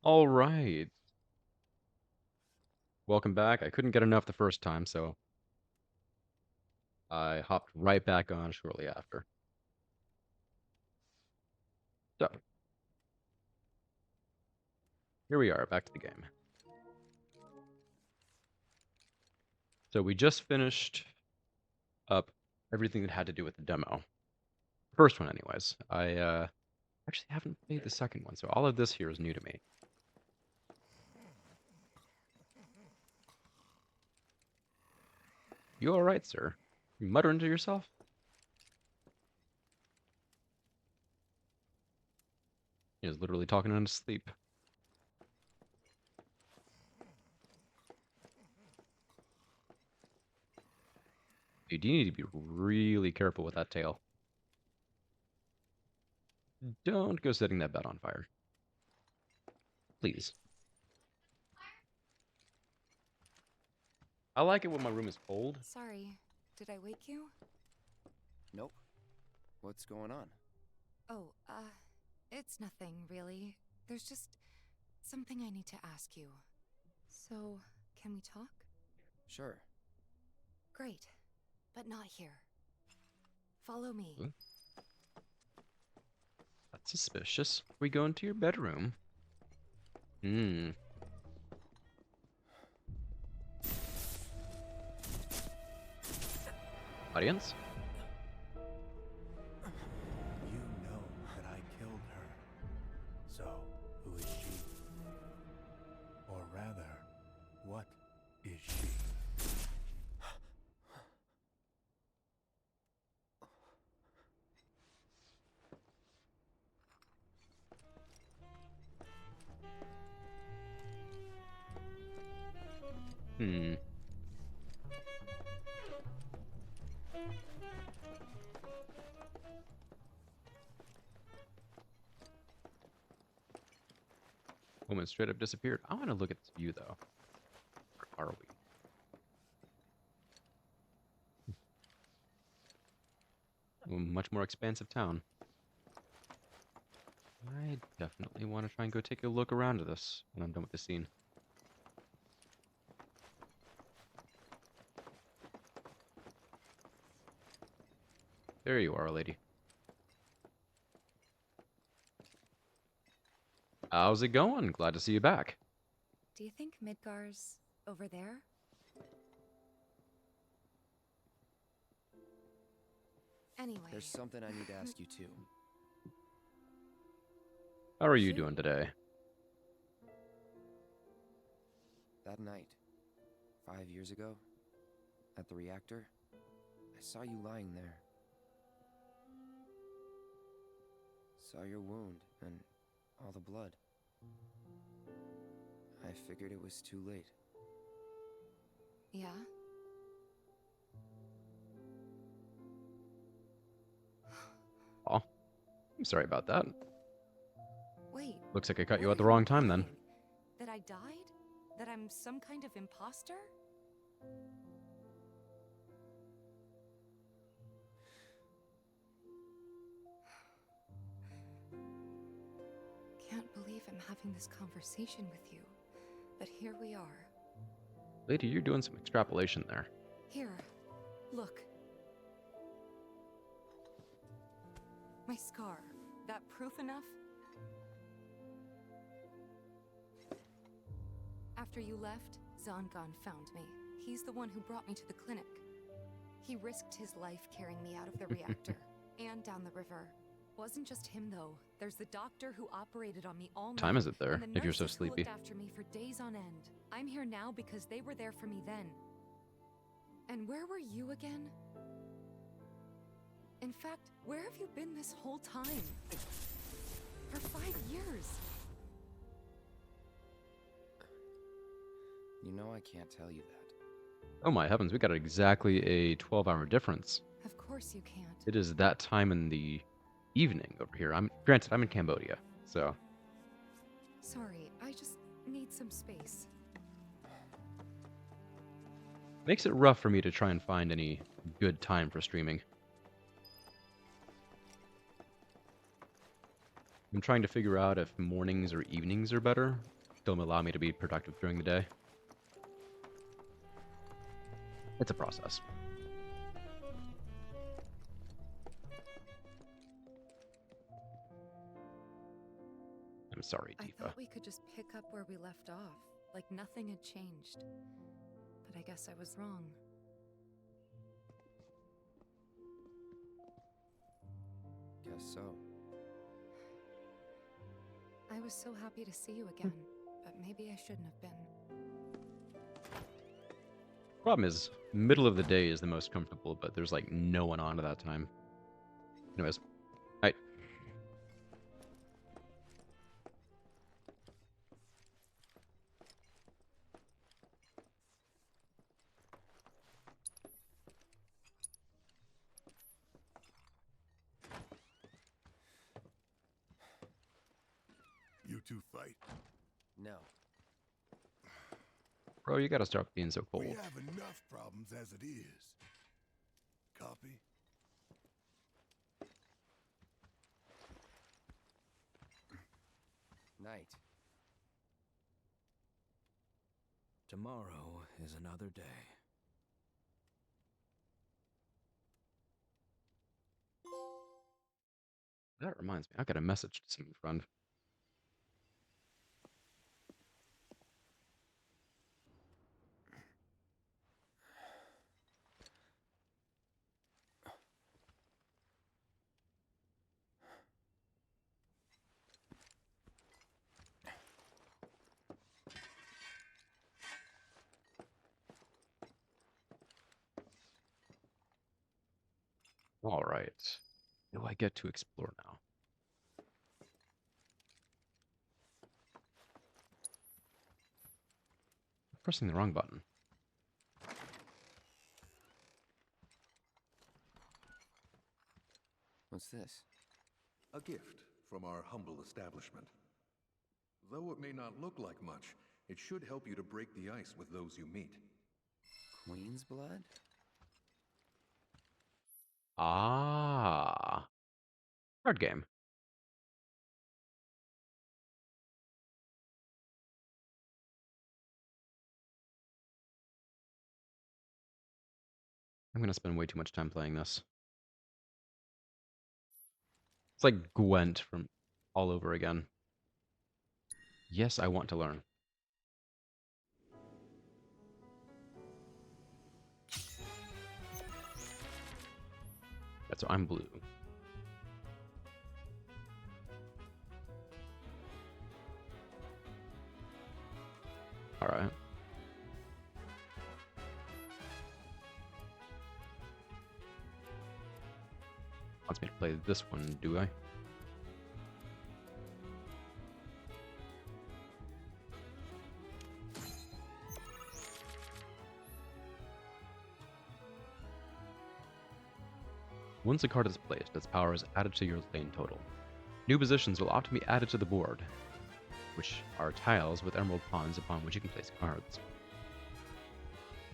All right. Welcome back. I couldn't get enough the first time, so I hopped right back on shortly after. So, here we are, back to the game. So we just finished up everything that had to do with the demo. First one, anyways. I actually haven't played the second one, so all of this here is new to me. You all right, sir? You muttering to yourself? He was literally talking in his sleep. Dude, you need to be really careful with that tail. Don't go setting that bed on fire. Please. I like it when my room is cold. Sorry, did I wake you? Nope. What's going on? Oh, it's nothing, really. There's just something I need to ask you. So, can we talk? Sure. Great, but not here. Follow me. Ooh. That's suspicious. We go into your bedroom. Hmm. Audience? You know that I killed her. So, who is she? Or rather, what is she? Hmm. Woman straight up disappeared. I want to look at this view, though. Where are we? A much more expansive town. I definitely want to try and go take a look around at this when I'm done with the scene. There you are, lady. How's it going? Glad to see you back. Do you think Midgar's over there? Anyway. There's something I need to ask you too. How are you Shoot. doing today? That night, 5 years ago, at the reactor, I saw you lying there. Saw your wound and all the blood. I figured it was too late. Yeah? Oh, I'm sorry about that. Wait. Looks like I cut what you are at the wrong time then. implying? That I died? That I'm some kind of imposter? Can't believe I'm having this conversation with you. But here we are. Lady, you're doing some extrapolation there. Here, look. My scar. That proof enough? After you left, Zangan found me. He's the one who brought me to the clinic. He risked his life carrying me out of the reactor and down the river. Wasn't just him though. There's the doctor who operated on me all night. Time is it there, and the if you're so nurses who sleepy? looked after me for days on end. I'm here now because they were there for me then. And where were you again? In fact, where have you been this whole time? For 5 years. You know I can't tell you that. Oh my heavens, we got exactly a 12-hour difference. Of course you can't. It is that time in the evening over here. Granted, I'm in Cambodia, so Sorry, I just need some space. makes it rough for me to try and find any good time for streaming. I'm trying to figure out if mornings or evenings are better. still allow me to be productive during the day. It's a process. I'm sorry, I Tifa. thought we could just pick up where we left off, like nothing had changed. But I guess I was wrong. Guess so. I was so happy to see you again, but maybe I shouldn't have been. Problem is, middle of the day is the most comfortable, but there's like no one on at that time. Anyways, I You two fight. No. bro, you gotta stop being so We cold. have enough problems as it is. Copy? Night. Tomorrow is another day. That reminds me, I got a message to send a friend. All right. Do I get to explore now? Pressing the wrong button. What's this? A gift from our humble establishment. Though it may not look like much, it should help you to break the ice with those you meet. Queen's blood? Ah. Card game. I'm gonna spend way too much time playing this. It's like Gwent from all over again. Yes, I want to learn. That's why I'm blue. Alright. Wants me to play this one, do I? Once a card is placed, its power is added to your lane total. New positions will often be added to the board, which are tiles with emerald pawns upon which you can place cards.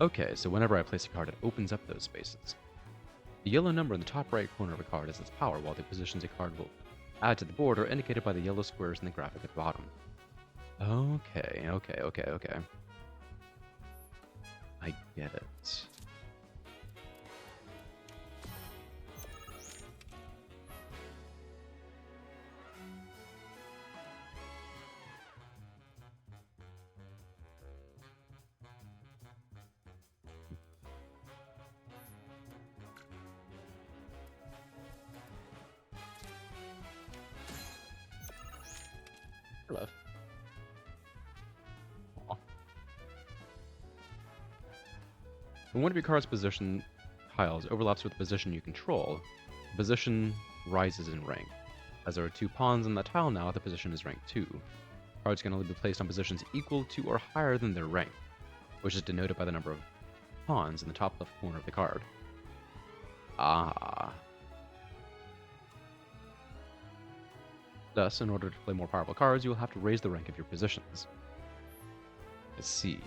Okay, so whenever I place a card, it opens up those spaces. The yellow number in the top right corner of a card is its power, while the positions a card will add to the board are indicated by the yellow squares in the graphic at the bottom. Okay. I get it. Hello. Aw. When one of your card's position tiles overlaps with the position you control, the position rises in rank. As there are 2 pawns on that tile now, the position is rank 2. Cards can only be placed on positions equal to or higher than their rank, which is denoted by the number of pawns in the top left corner of the card. Ah. Thus, in order to play more powerful cards, you will have to raise the rank of your positions. Let's see.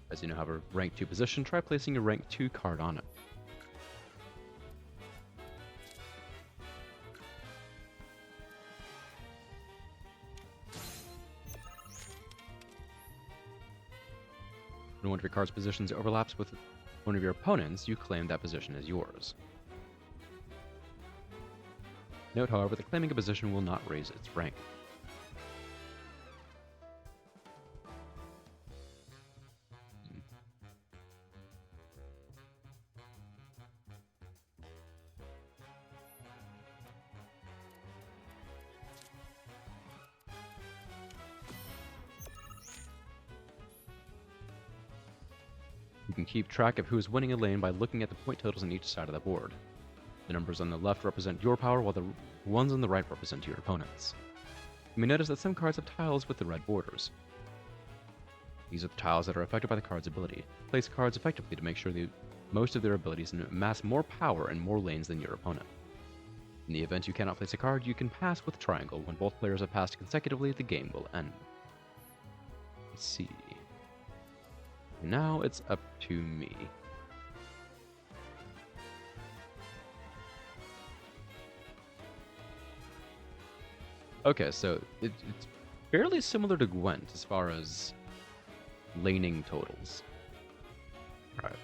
As you now have a rank 2 position, try placing a rank 2 card on it. When one of your card's positions overlaps with one of your opponents, you claim that position as yours. Note, however, that claiming a position will not raise its rank. You can keep track of who is winning a lane by looking at the point totals on each side of the board. The numbers on the left represent your power, while the ones on the right represent your opponent's. You may notice that some cards have tiles with the red borders. These are the tiles that are affected by the card's ability. Place cards effectively to make sure that most of their abilities amass more power and more lanes than your opponent. In the event you cannot place a card, you can pass with triangle. When both players have passed consecutively, the game will end. Let's see. Now it's up to me. Okay, so it's fairly similar to Gwent as far as laning totals. Alright.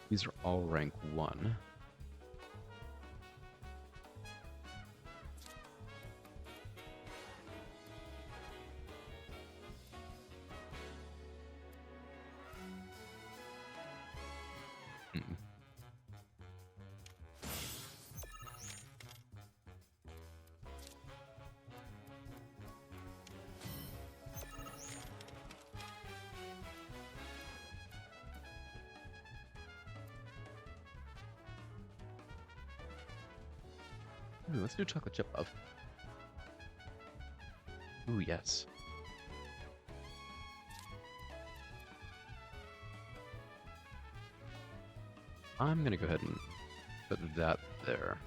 These are all rank 1. Ooh, let's do chocolate chip love. Ooh, yes. I'm gonna go ahead and put that there.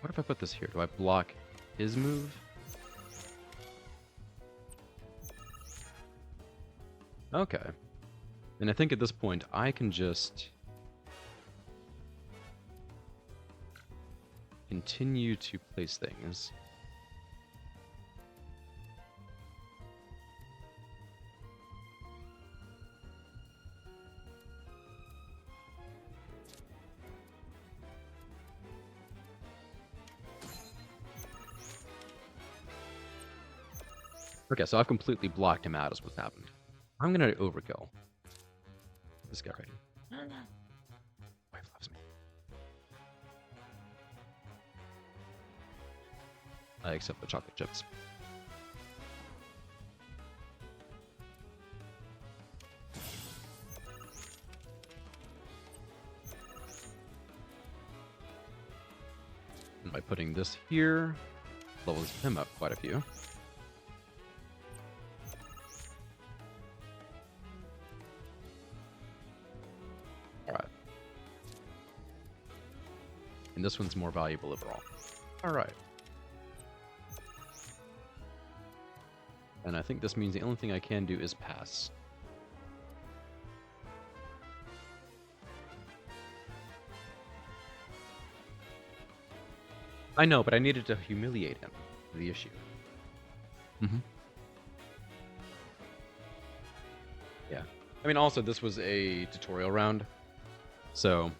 What if I put this here? Do I block his move? Okay. And I think at this point I can just continue to place things. Okay, so I've completely blocked him out as what's happened. I'm gonna overkill. This guy right here. Wife loves me. I accept the chocolate chips. And by putting this here, levels him up quite a few. Alright. And this one's more valuable overall. Alright. And I think this means the only thing I can do is pass. I know, but I needed to humiliate him. The issue. Yeah. I mean, also, this was a tutorial round. So,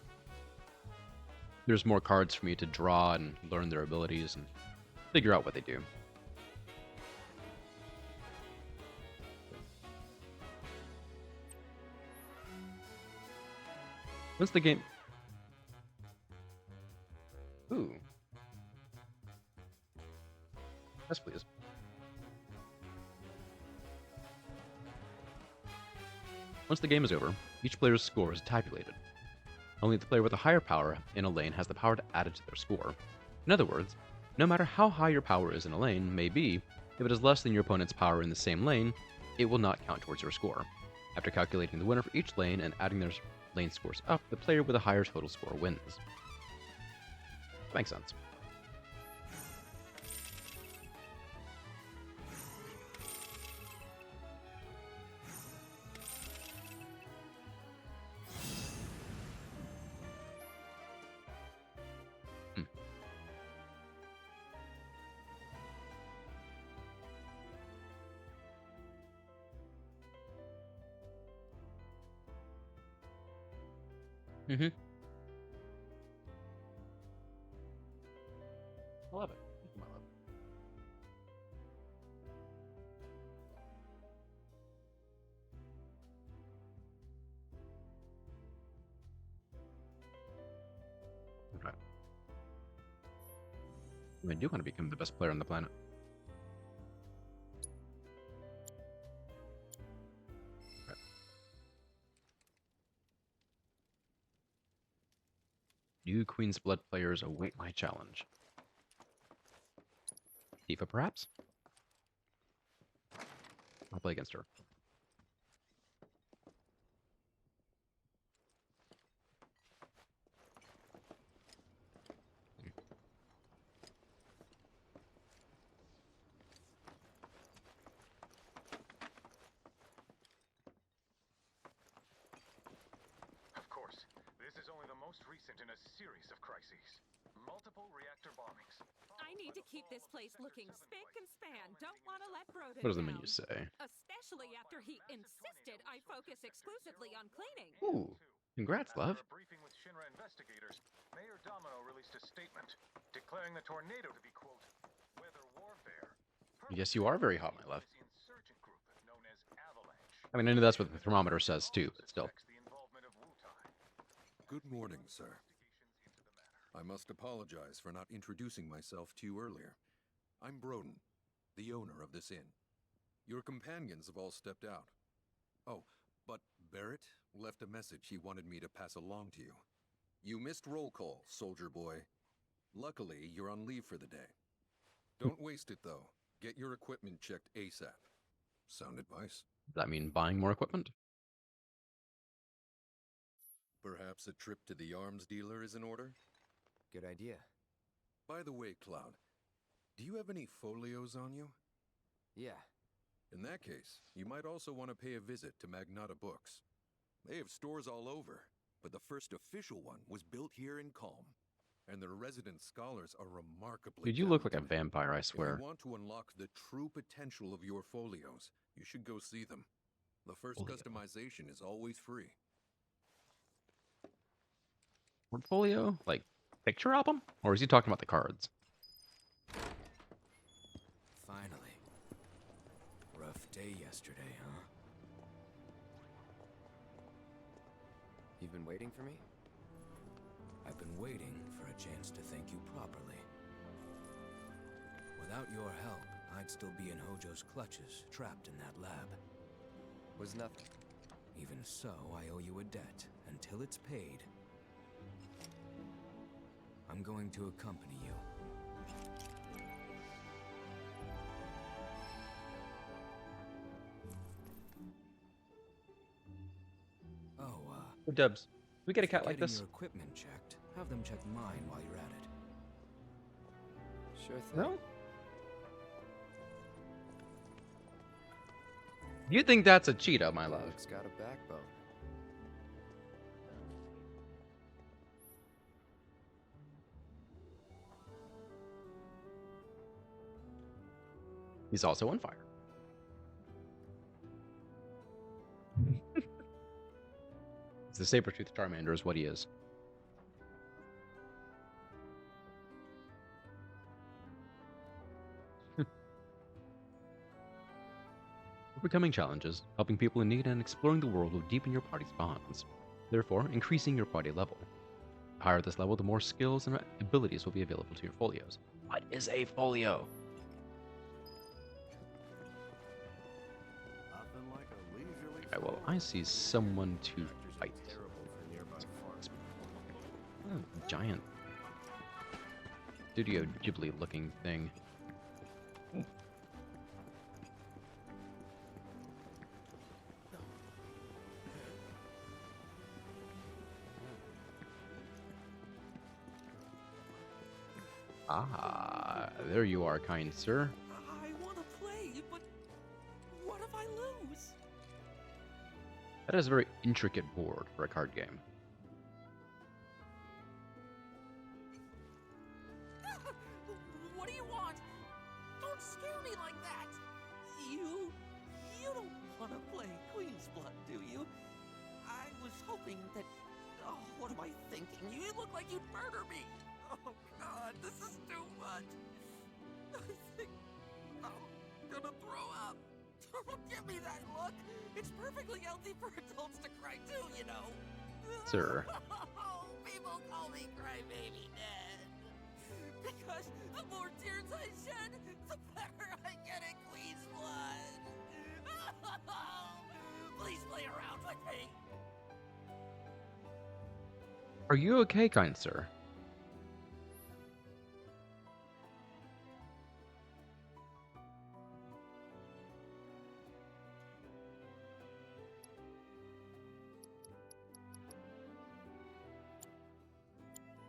there's more cards for me to draw and learn their abilities and figure out what they do. Once the game... Ooh. Yes, please. Once the game is over, each player's score is tabulated. Only the player with a higher power in a lane has the power to add it to their score. In other words, no matter how high your power is in a lane may be, if it is less than your opponent's power in the same lane, it will not count towards your score. After calculating the winner for each lane and adding their lane scores up, the player with a higher total score wins. Makes sense. Mm-hmm. I love it. I love it. Okay. I do want to become the best player on the planet. Okay. New Queen's Blood players await my challenge. Tifa, perhaps? I'll play against her. Of course, this is only the most recent in a series of crises. Multiple reactor bombings. I need to keep this place looking spick and span. Don't want to let Broden What does the down. menu say? Especially after he insisted I focus exclusively on cleaning. Ooh, congrats, love. After a briefing with Shinra investigators, Mayor Domino released a statement declaring the tornado to be, quote, weather warfare. Yes, you are very hot, my love. The insurgent group known as Avalanche. I mean, I know that's what the thermometer says too, but still. Suspects the involvement of Wu-Tai. Good morning, sir. Investigations into the matter. I must apologize for not introducing myself to you earlier. I'm Broden, the owner of this inn. Your companions have all stepped out. Oh, but Barrett left a message he wanted me to pass along to you. You missed roll call, soldier boy. Luckily, you're on leave for the day. Don't waste it, though. Get your equipment checked ASAP. Sound advice? Does that mean buying more equipment? Perhaps a trip to the arms dealer is in order? Good idea. By the way, Cloud, do you have any folios on you? Yeah. In that case, you might also want to pay a visit to Magnata Books. They have stores all over, but the first official one was built here in Calm, and their resident scholars are remarkably Dude, you look like a talented. vampire, I If swear. you want to unlock the true potential of your folios, you should go see them. The first Folio. customization is always free. Portfolio? Like, picture album? Or is he talking about the cards? Finally. Rough day yesterday, huh? You've been waiting for me? I've been waiting for a chance to thank you properly. Without your help, I'd still be in Hojo's clutches, trapped in that lab. Was nothing. Even so, I owe you a debt. Until it's paid, I'm going to accompany you. Oh, Dubs. We get a if you're cat like getting this? your equipment checked, have them check mine while you're at it. Sure thing. No? You think that's a cheetah, my love? Dog's got a backbone. He's also on fire. It's the saber-toothed Charmander is what he is. Overcoming challenges, helping people in need, and exploring the world will deepen your party's bonds. Therefore, increasing your party level. The higher this level, the more skills and abilities will be available to your folios. What is a folio? Nothing like a leisurely Okay, well, stroll. I see someone to Reactors are fight. terrible for nearby farms. Oh, giant Studio Ghibli looking thing. Ah, there you are, kind sir. I want to play, but what if I lose? That is a very intricate board for a card game. What do you want? Don't scare me like that. You don't want to play Queen's Blood, do you? I was hoping that. Oh, what am I Don't give me that look. It's perfectly healthy for adults to cry too, you know. Sir. People call me Crybaby Dad. Because the more tears I shed, the better I get at Queen's blood. Please play around with me. Are you okay, kind sir?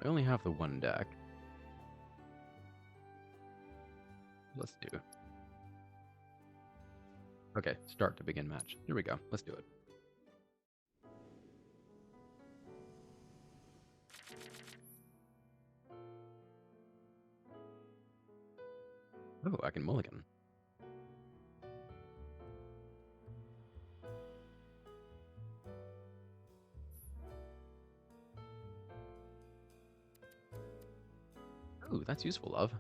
I only have the one deck. Let's do. Okay, start to begin match. Here we go. Let's do it. Oh, I can mulligan. Ooh, that's useful, love.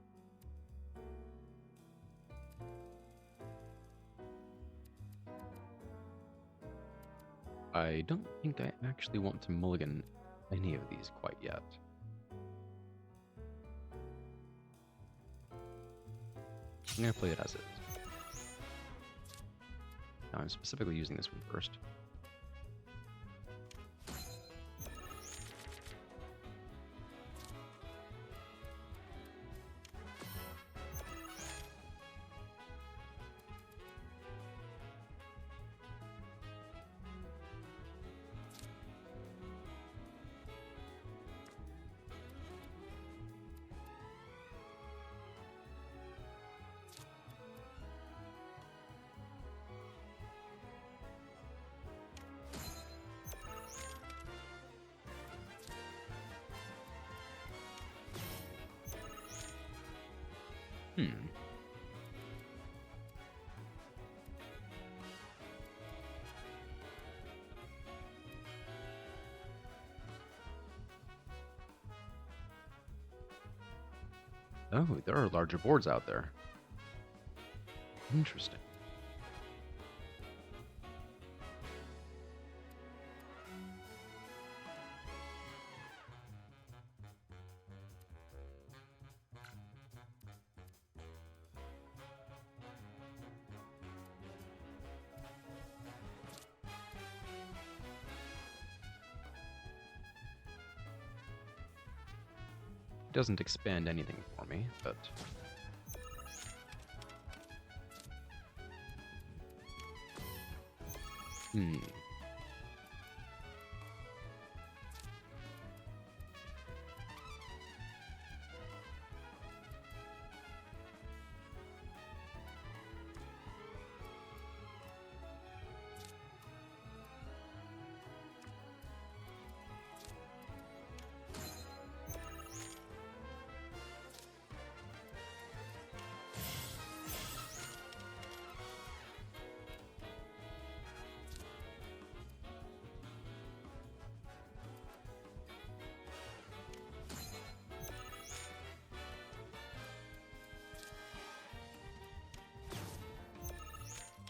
I don't think I actually want to mulligan any of these quite yet. I'm going to play it as is. Now, I'm specifically using this one first. Oh, there are larger boards out there. Interesting. Doesn't expand anything for me, but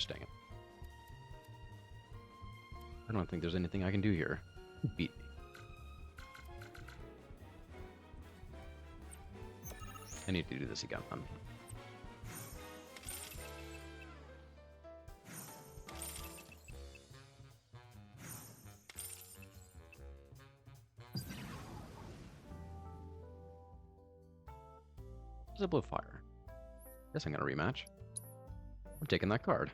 dang it. I don't think there's anything I can do here. Beat me. I need to do this again, then. Zibble of Fire. Guess I'm gonna rematch. I'm taking that card.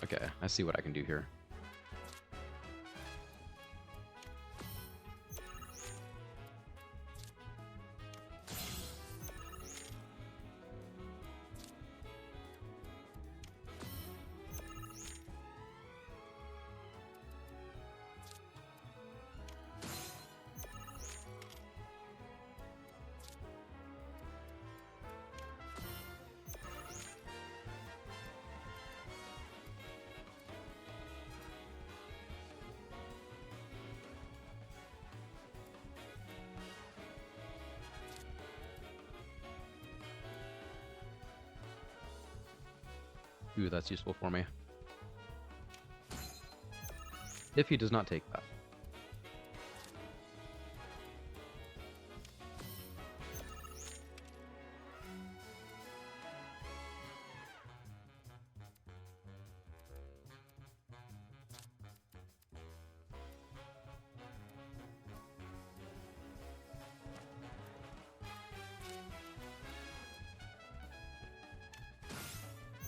Okay, I see what I can do here. Ooh, that's useful for me. If he does not take that.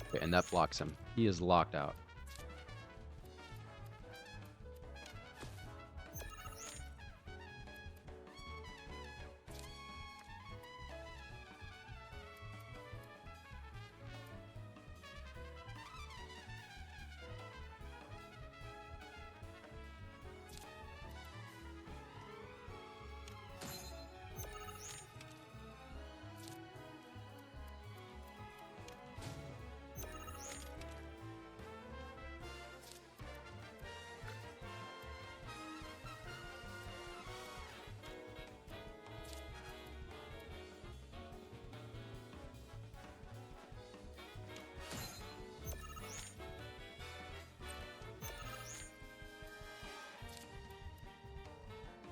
Okay, and that blocks him. He is locked out.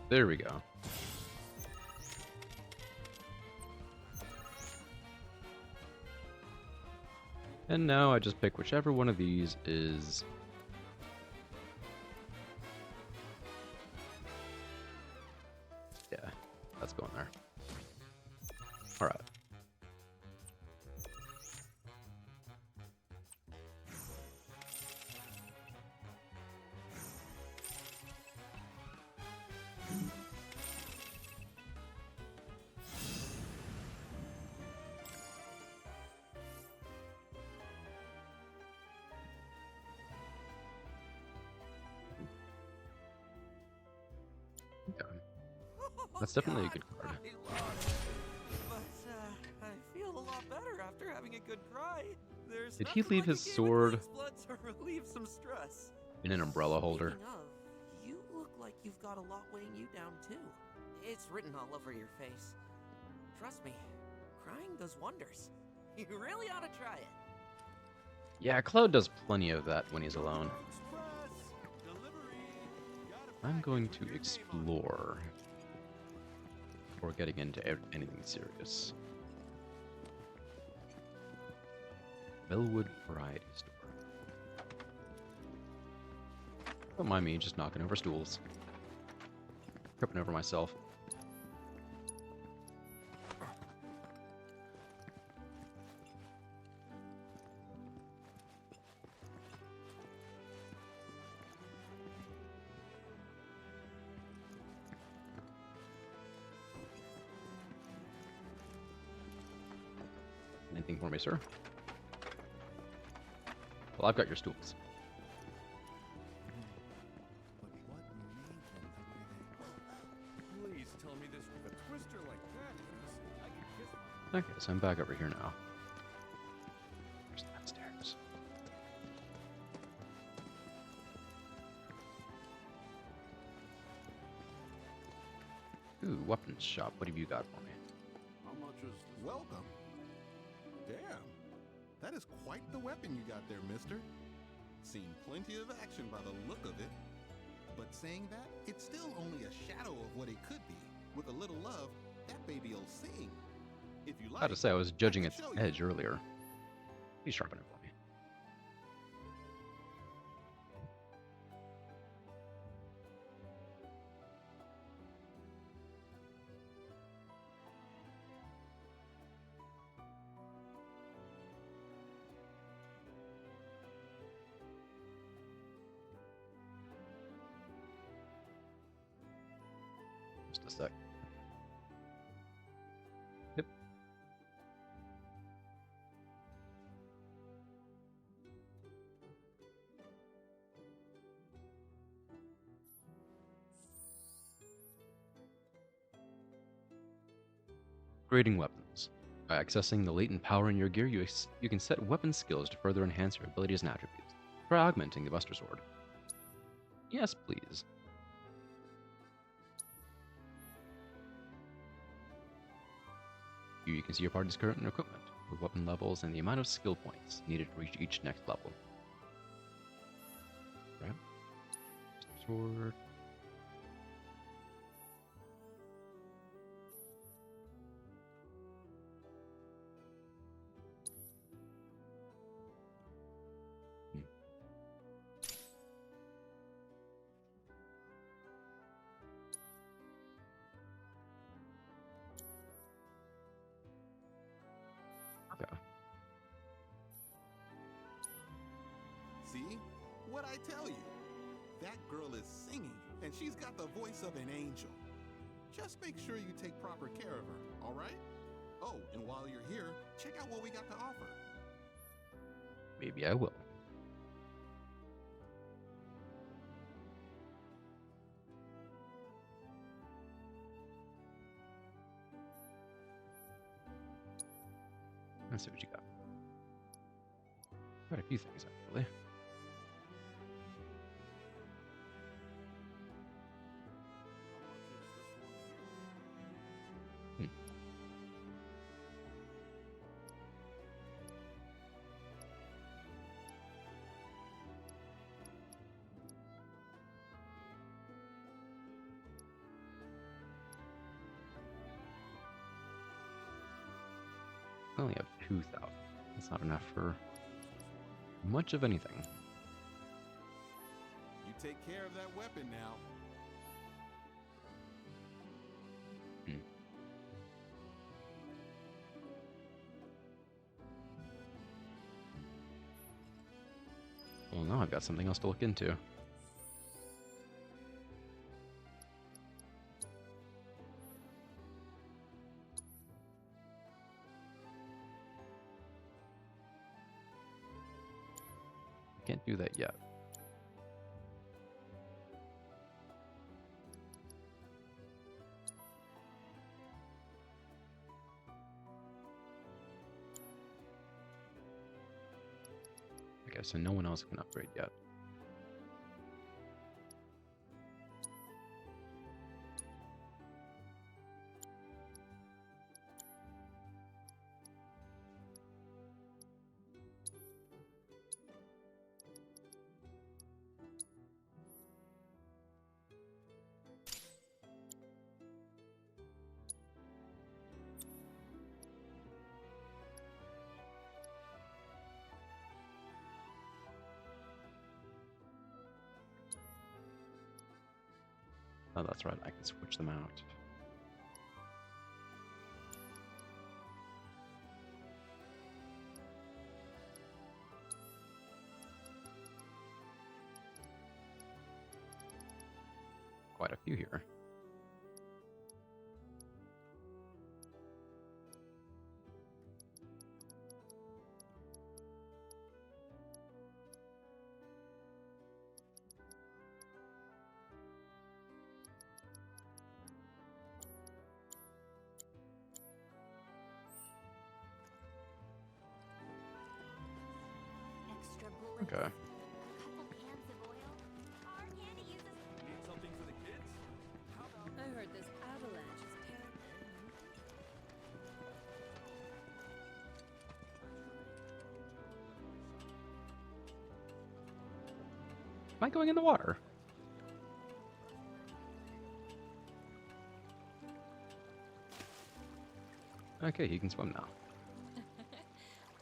There we go. And now I just pick whichever one of these is... Yeah, that's going there. Alright. That's definitely a good card. I feel a lot better after having a good cry. There's Did he nothing leave like his a game of sword Queen's blood to relieve some stress. in an umbrella holder? Speaking of, you look like you've got a lot weighing you down too. It's written all over your face. Trust me, crying does wonders. You really ought to try it. Yeah, Cloud does plenty of that when he's alone. I'm going to explore before getting into anything serious. Bellwood Variety Store. Don't mind me just knocking over stools. Tripping over myself. Anything for me, sir? Well, I've got your stools. Please tell me this with a twister like that. I can kiss. Okay, so I'm back over here now. There's that stairs. Ooh, weapons shop. What have you got for me? How much is welcome? Damn, that is quite the weapon you got there, mister. Seen plenty of action by the look of it. But saying that, it's still only a shadow of what it could be. With a little love, that baby'll sing. If you like, I had to say, I was judging can its show you. edge earlier. Please sharpen it for me. Just a sec. Yep. Grading weapons. By accessing the latent power in your gear, you can set weapon skills to further enhance your abilities and attributes. Try augmenting the Buster Sword. Yes, please. Here you can see your party's current equipment, with weapon levels and the amount of skill points needed to reach each next level. Right? Sword. Okay. See? What'd I tell you? That girl is singing, and she's got the voice of an angel. Just make sure you take proper care of her, all right? Oh, and while you're here, check out what we got to offer. Maybe I will. Let's see what you got. Quite a few things, actually. I only have 2,000. That's not enough for much of anything. You take care of that weapon now. Well, now I've got something else to look into. Can't do that yet. Okay, so no one else can upgrade yet. Oh, that's right, I can switch them out. Quite a few here. Extra bullets. Okay. A couple cans of oil. Our candy uses. Need something for the kids? How about I heard this avalanche is terrible. Am I going in the water? Okay, he can swim now.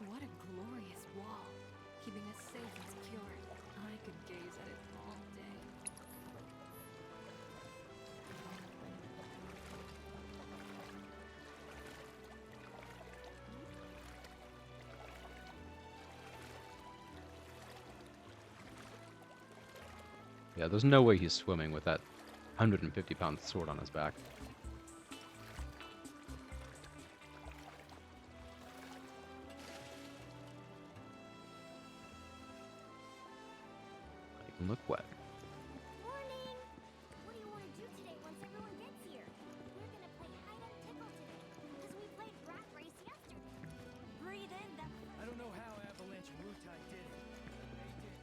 What a glorious wall, keeping us safe and secure. I could gaze at it all day. Yeah, there's no way he's swimming with that 150-pound sword on his back. He can look wet. Morning! What do you want to do today once everyone gets here? We're gonna play hide and tickle today, because we played rat race yesterday. Breathe in that. I don't know how Avalanche and Wutai did it. But they did.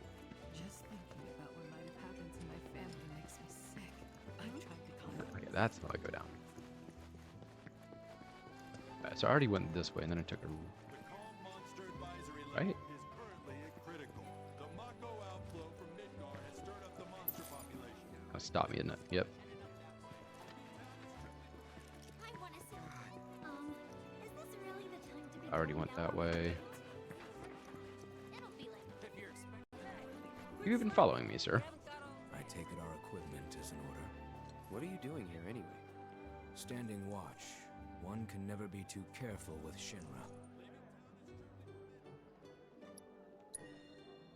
Just thinking about what might have happened to my family makes me sick. I've tried to calm Okay, that's how I go down. Alright, so I already went this way, and then I took a The calm monster advisory right. level is currently critical. The Mako outflow from Midgar has stirred up the monster population. That'll stop me, isn't it? Yep. I want to see. Is this really the time to be I already going went out that on a way. date? It'll be like You've been following me, sir. I take it our equipment is in order. What are you doing here anyway? Standing watch. One can never be too careful with Shinra.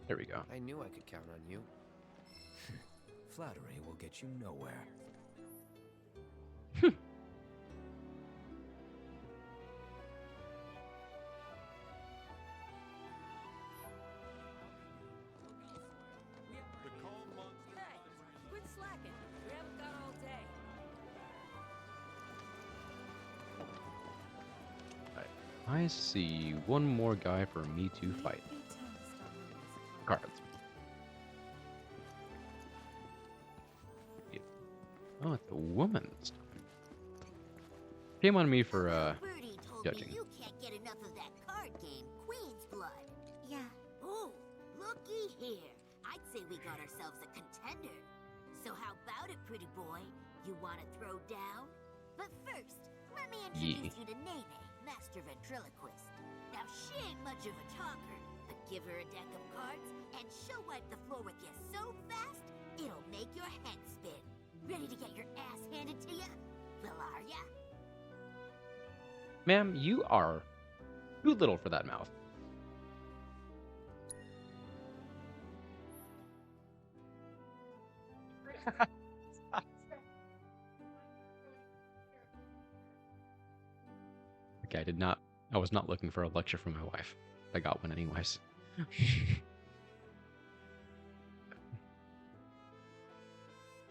There we go. I knew I could count on you. Flattery will get you nowhere. The calm monster Hey, quit slacking. We haven't got all day. I see one more guy for me to fight. Cards. Yeah. Oh, it's a woman's time. Shame on me for Birdie told judging. me you can't get enough of that card game, Queen's Blood. Yeah. Oh, looky here. I'd say we got ourselves a contender. So how about it, pretty boy? You want to throw down? But first, let me introduce you to Nene, Master Ventriloquist. Now, she ain't much of a talker, but give her a deck of cards, and she'll wipe the floor with you so fast, it'll make your head spin. Ready to get your ass handed to you? Well, are ya? Ma'am, you are too little for that mouth. Okay, I was not looking for a lecture from my wife. I got one anyways. Let's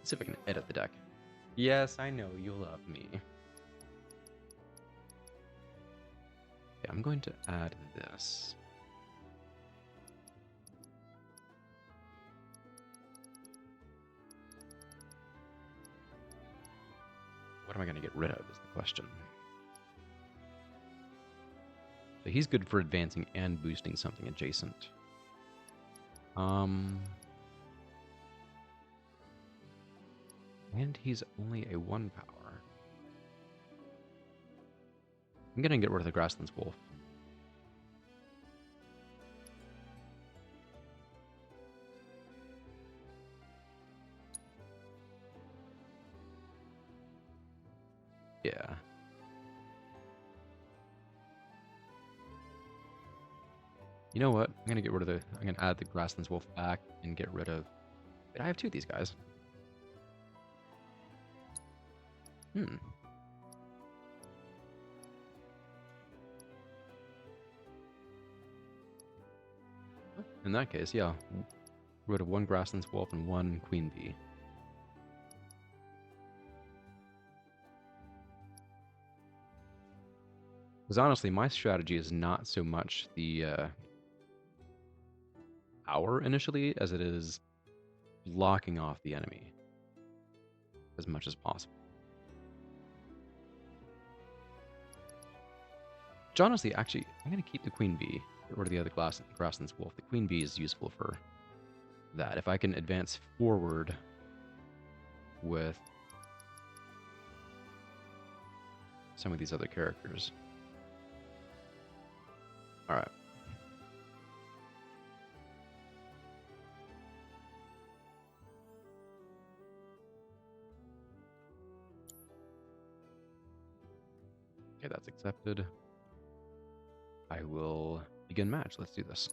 see if I can edit the deck. Yes, I know you love me. Okay, I'm going to add this. What am I going to get rid of is the question. So he's good for advancing and boosting something adjacent. And he's only a 1 power. I'm gonna get rid of the Grasslands Wolf. Yeah. You know what? I'm gonna add the Grasslands Wolf back and get rid of. Wait, I have 2 of these guys. In that case, yeah. Rid of 1 Grasslands Wolf and 1 Queen Bee. Because honestly, my strategy is not so much the power initially as it is blocking off the enemy as much as possible. Which honestly, actually, I'm going to keep the Queen Bee. Get rid of the other Grasslands Wolf. The Queen Bee is useful for that. If I can advance forward with some of these other characters. Alright. Okay, that's accepted. I will begin match. Let's do this.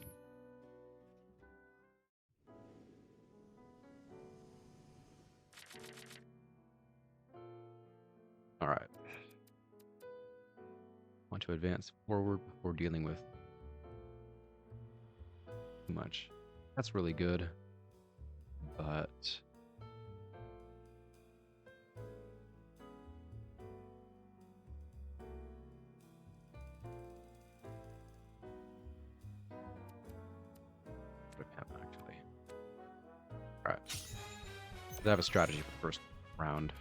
All right. Want to advance forward before dealing with too much. That's really good, but actually. All right. I have a strategy for the first round.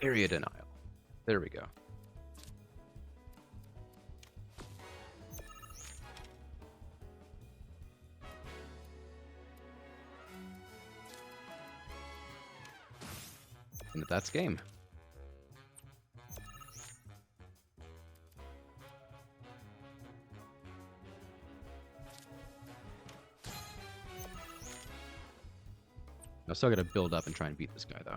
Area denial. There we go. And that's game. I still gotta build up and try and beat this guy, though.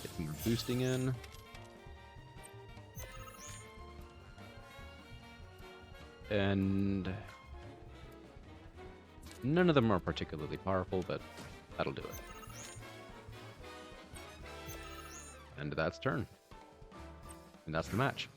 Get some more boosting in. And none of them are particularly powerful, but that'll do it. And that's turn. And that's the match.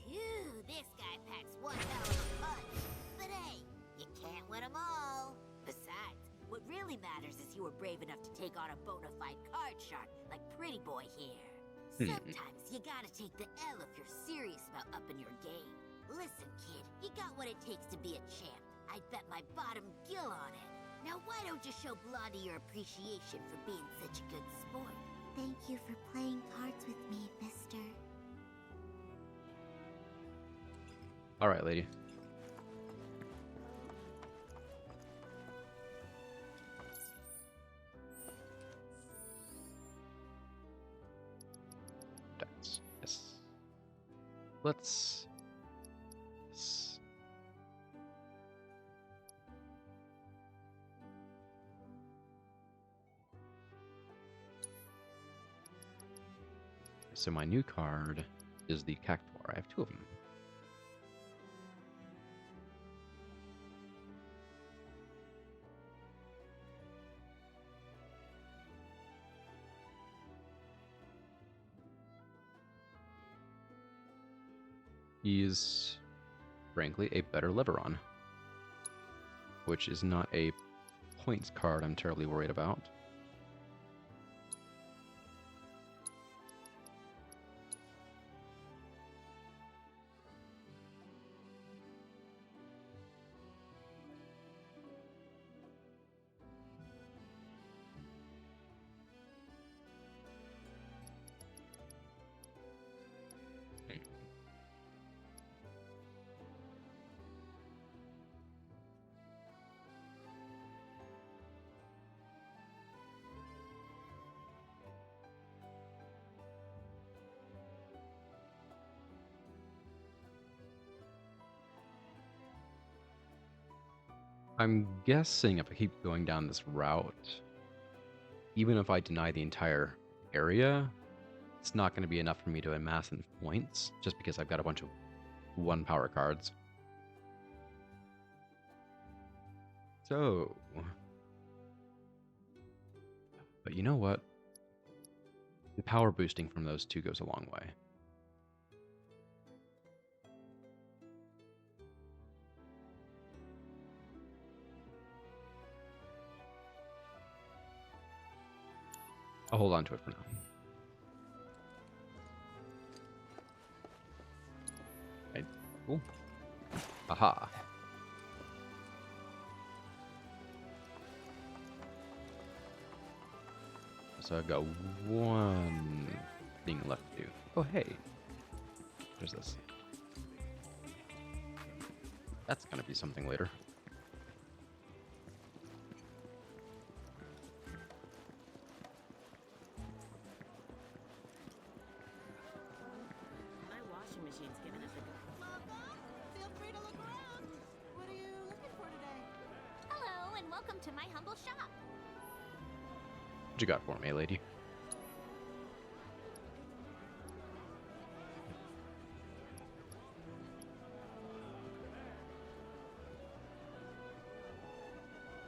Phew, this guy packs one hell of a punch. But hey, you can't win them all. Besides, what really matters is you were brave enough to take on a bona fide card shark like Pretty Boy here. Sometimes you gotta take the L if you're serious about upping your game. Listen, kid, you got what it takes to be a champ. I'd bet my bottom gill on it. Now why don't you show Blondie your appreciation for being such a good sport? Thank you for playing cards with me, mister. All right, lady. That's, yes. Let's. Yes. So my new card is the Cactuar. I have two of them. He's, frankly, a better Leveron, which is not a points card I'm terribly worried about. I'm guessing if I keep going down this route, even if I deny the entire area, it's not going to be enough for me to amass in points, just because I've got a bunch of 1 power cards. So... But you know what? The power boosting from those two goes a long way. I'll hold on to it for now. Okay, cool. Aha. So I've got one thing left to do. Oh, hey. There's this. That's gonna be something later. My washing machine's giving us a Welcome. Feel free to look around. What are you looking for today? Hello, and welcome to my humble shop. What you got for me, lady?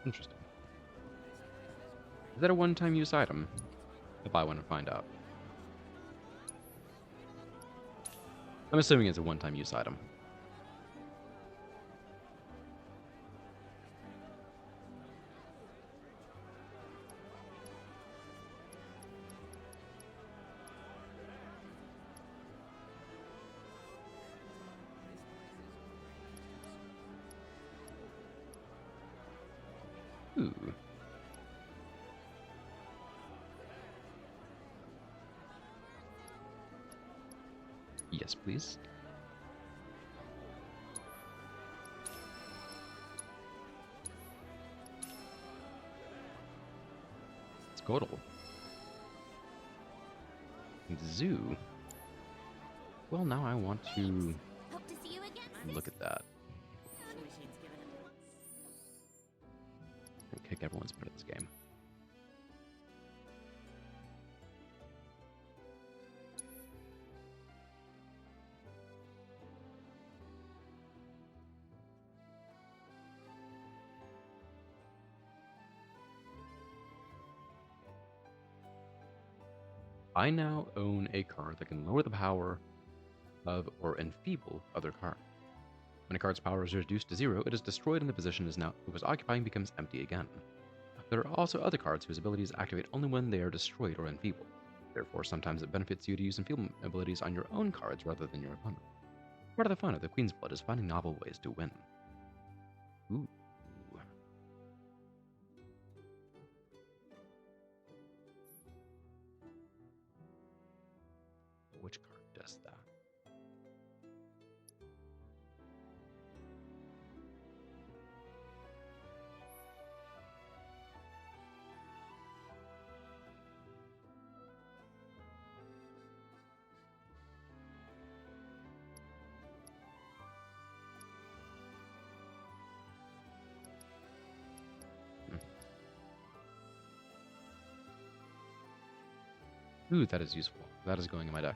Interesting. Is that a one-time use item? If I want to find out. I'm assuming it's a one-time use item. Ooh. Yes, please. Squirtle. Zoo. Well, now I want to Hope to see you again. look at that. washing machine's giving us. Kick everyone's butt at this game. I now own a card that can lower the power of or enfeeble other cards. When a card's power is reduced to 0, it is destroyed and the position it was occupying becomes empty again. There are also other cards whose abilities activate only when they are destroyed or enfeebled. Therefore, sometimes it benefits you to use enfeeblement abilities on your own cards rather than your opponent. Part of the fun of the Queen's Blood is finding novel ways to win. Ooh. Which card does that? Ooh, that is useful. That is going in my deck.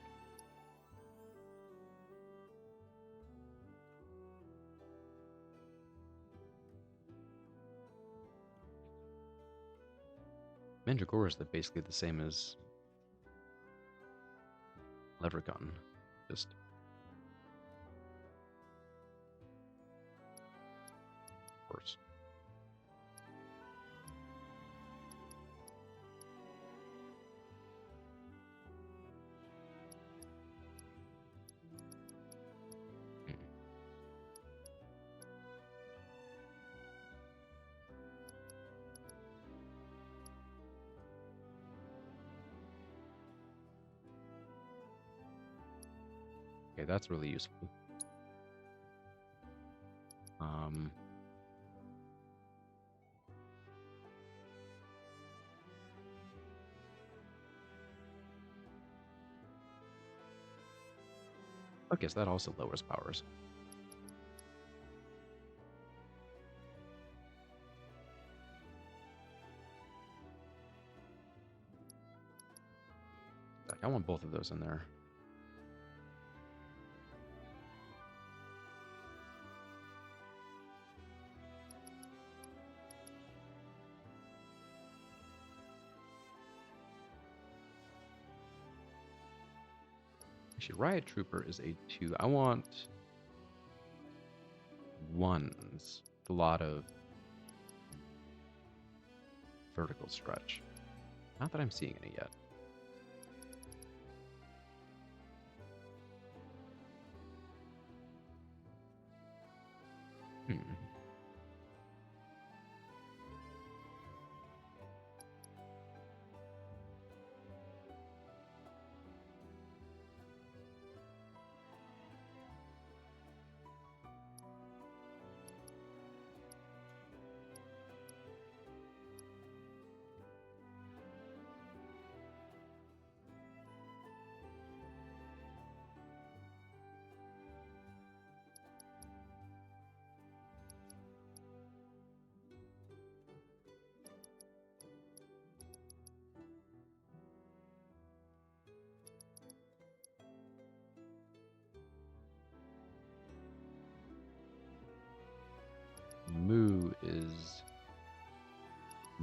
Mandragora is basically the same as Leprechaun, just worse. Okay, that's really useful. Okay, so that also lowers powers. I want both of those in there. Actually, Riot Trooper is a 2. I want ones. A lot of vertical stretch. Not that I'm seeing any yet.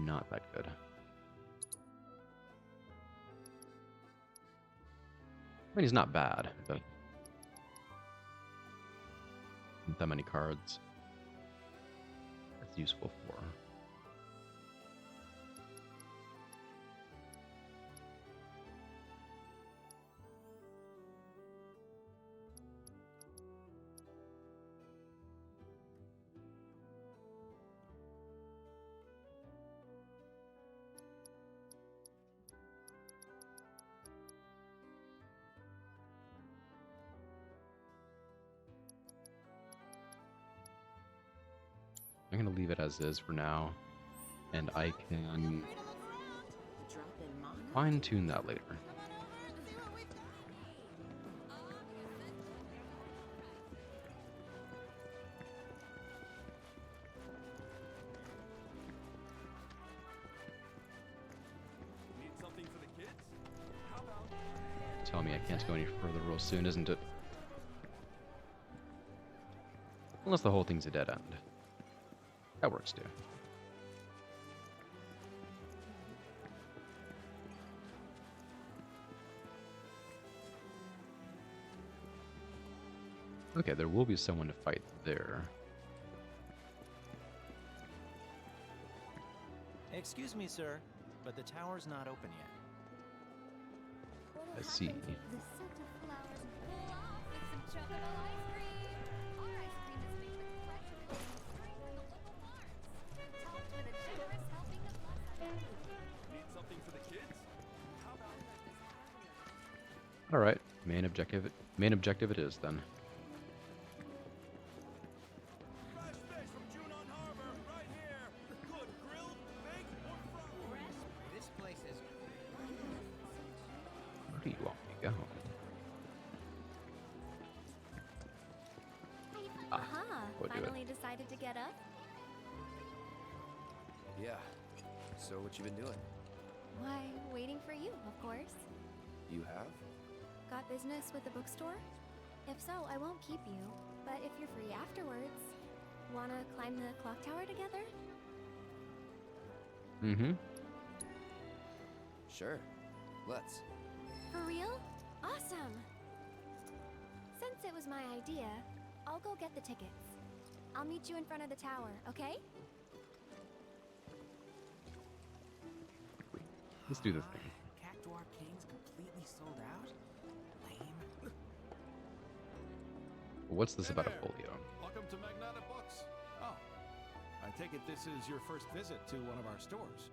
not that good. I mean, he's not bad, but not that many cards that's useful for. I'm going to leave it as is for now, and I can fine-tune that later. Need something for the kids? How about... Tell me I can't go any further real soon, isn't it? Unless the whole thing's a dead end. That works too. Okay, there will be someone to fight there. Excuse me, sir, but the tower's not open yet. I see. The scent of flowers pull off with some chocolate ice cream. Our ice cream is made with fresh milk straight from the local farms, topped with a generous helping of mozzarella. Need something for the kids? How about... All right, main objective it is then. Fresh fish from Junon Harbor, right here. Good grilled, baked, or fried. This place is... Where do you want me to go? We'll do it. Finally decided to get up? Yeah. So what you been doing? Why, waiting for you, of course. You have? Got business with the bookstore? If so, I won't keep you. But if you're free afterwards, wanna climb the clock tower together? Mm-hmm. Sure. Let's. For real? Awesome! Since it was my idea, I'll go get the tickets. I'll meet you in front of the tower, okay? Let's do the thing. Cactu Arcane's completely sold out? Lame. What's this Hey about a there. folio? Welcome to Magnata Books. Oh, I take it this is your first visit to one of our stores.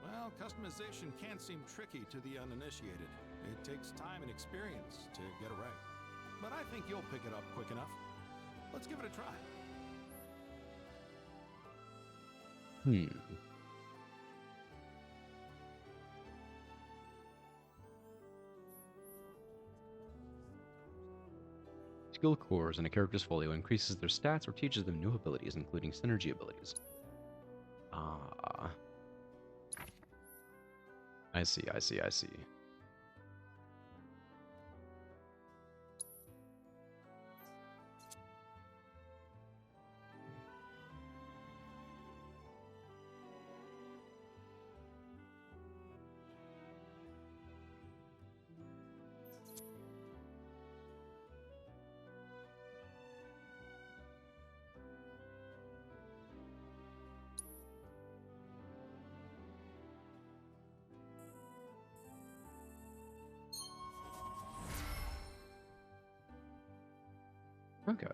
Well, customization can seem tricky to the uninitiated. It takes time and experience to get it right. But I think you'll pick it up quick enough. Let's give it a try. Skill cores in a character's folio increases their stats or teaches them new abilities, including synergy abilities. Ah. I see. Okay.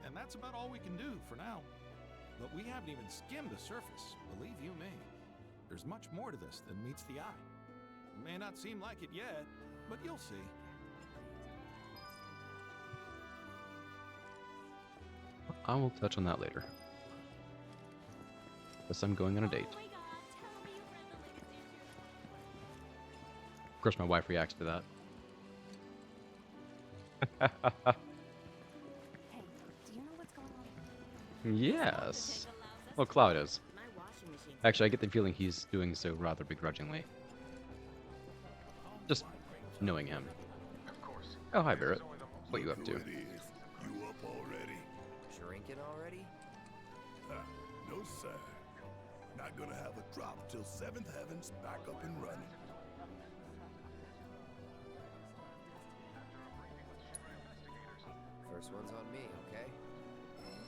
And that's about all we can do for now. But we haven't even skimmed the surface, believe you me. There's much more to this than meets the eye. It may not seem like it yet, but you'll see. I will touch on that later. Guess I'm going on a date. Of course, my wife reacts to that. Hey, do you know what's going on? Yes. Well, Cloud is. My washing machine's Actually, I get the feeling he's doing so rather begrudgingly. Just knowing him. Oh, hi, Barrett. What you up to? You up already? Drinking already? No, sir. Not gonna have a drop till 7th Heaven's back up and running. First one's on me, okay?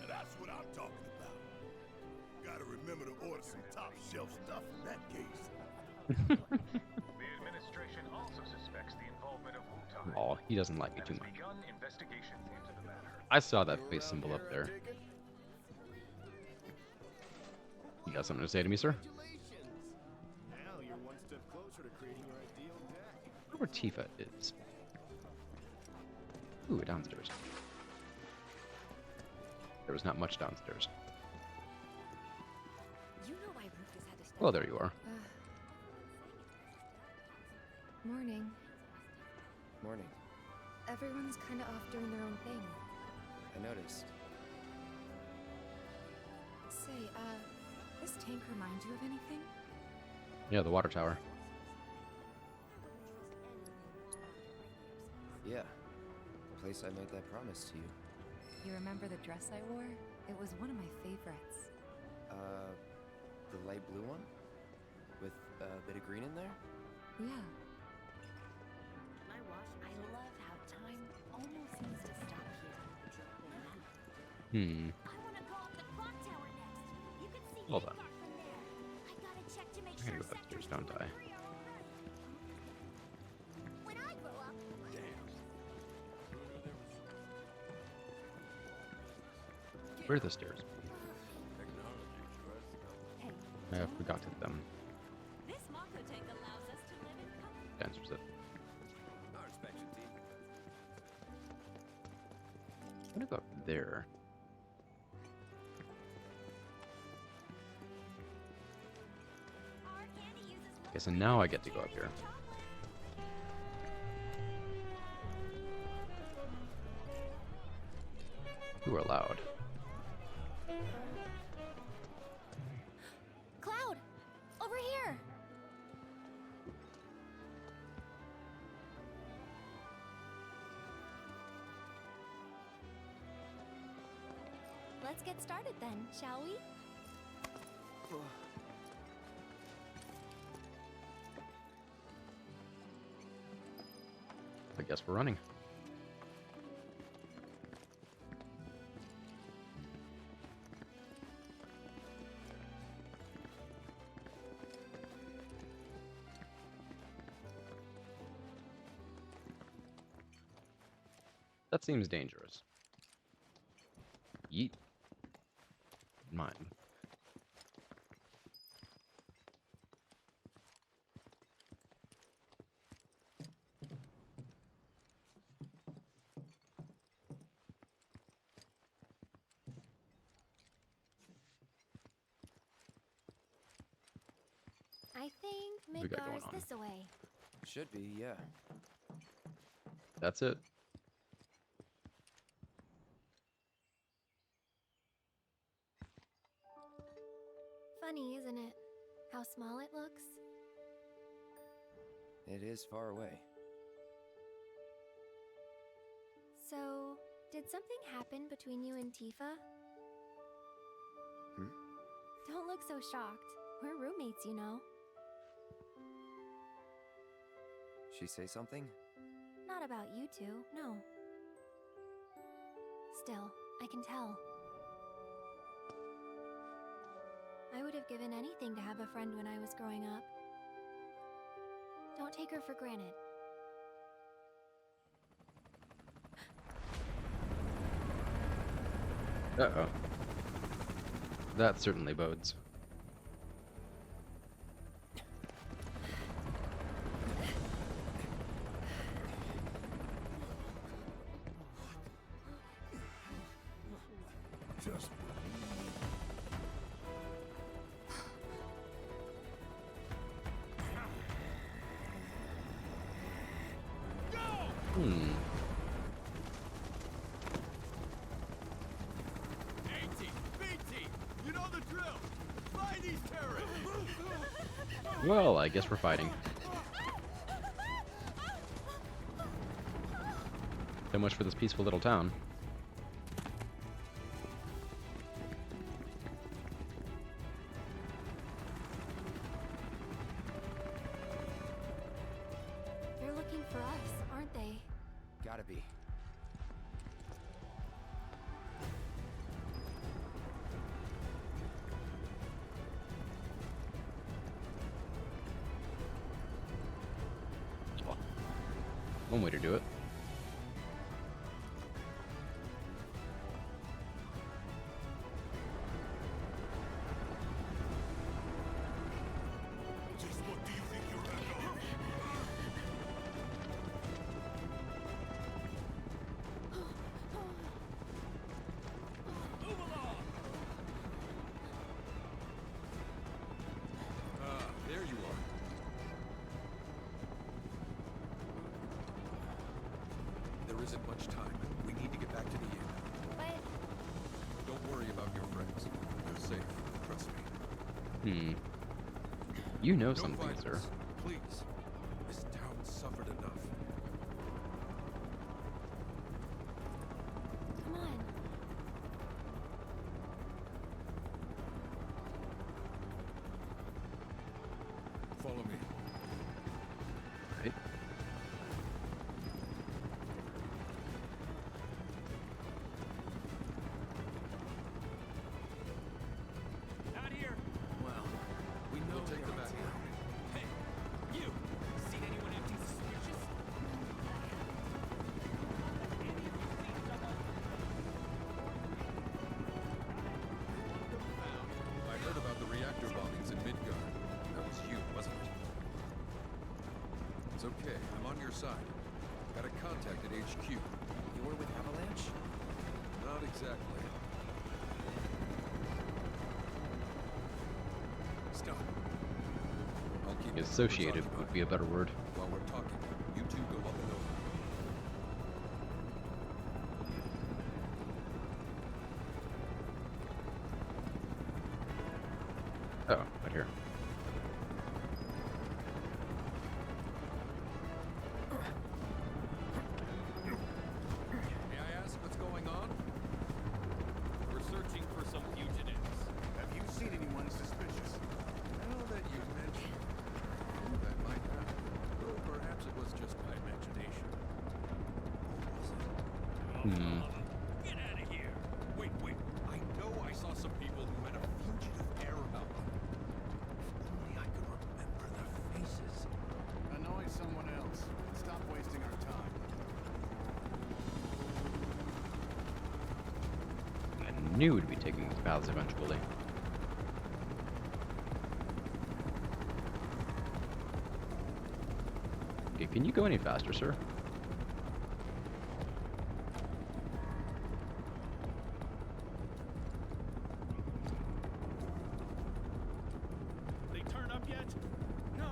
And that's what I'm talking about. Gotta remember to order some top shelf stuff in that case. The administration also suspects the involvement of Wu-Tai. Oh, he doesn't like me too much. Begun investigation into the matter. I saw that face symbol up there. You got something to say to me, sir? Now you're one step closer to creating your ideal deck. Where Tifa is. Ooh, downstairs. There was not much downstairs. You know why Rufus had to step Well, there you are. Morning. Morning. Everyone's kind of off doing their own thing. I noticed. Say, this tank remind you of anything? Yeah, the water tower. Yeah. The place I made that promise to you. You remember the dress I wore? It was one of my favorites. The light blue one? With a bit of green in there? Yeah. My wash. I love how time almost seems to stop here. Hmm. I want to go up the clock tower next. You can see Hold on. Midgard from there. I gotta check to make I gotta sure go upstairs, sectors don't 2 I? and 3 are all right. When I grow up, Where are the stairs? Hey, I forgot to hit them. This Mako tank allows us to live in comfort. Answers it. Our inspection team. I'm gonna go up there. Okay, so now I get to go up here. Who are loud? Cloud, over here. Let's get started then, shall we? I guess we're running. That seems dangerous. Yeet. Mine. I think We got going Midgar's on. this away. Should be, yeah. That's it. Funny, isn't it? How small it looks? It is far away. So, did something happen between you and Tifa? Hmm? Don't look so shocked. We're roommates, you know. She say something? Not about you two, no. Still, I can tell. I would have given anything to have a friend when I was growing up. Don't take her for granted. Uh-oh. That certainly bodes. Just Hmm. A-team, B-team, you know the drill. Find these terrorists. Well, I guess we're fighting. So much for this peaceful little town. They're looking for us, aren't they? Gotta be. One way to do it. Just what do you think you're at? Move along! Ah, there you are. There isn't much time. We need to get back to the inn. But Don't worry about your friends. They're safe. Trust me. You know No something, violence, sir. please. This town suffered enough. come on. Follow me. Right. Not here. Well, we know We'll take they're the back town. road. Hey, you. Seen anyone acting suspicious? I heard about the reactor bombings in Midgard. That was you, wasn't it? It's okay. I'm on your side. Got a contact at HQ. You were with Avalanche? Not exactly. Stop. I'll keep Associated occupied. would be a better word. While we're talking, you two go up and over. Oh, right here. May I ask what's going on? We're searching for some fugitives. Have you seen anyone suspicious? Now that you mention it, that might happen. Though perhaps it was just my imagination. Get out of here. Wait, wait. I know I saw some people who had a fugitive air about them. If only I could remember their faces. Annoy someone else. Stop wasting our time. I knew we'd be taking these paths eventually. Okay, can you go any faster, sir? They turn up yet? No,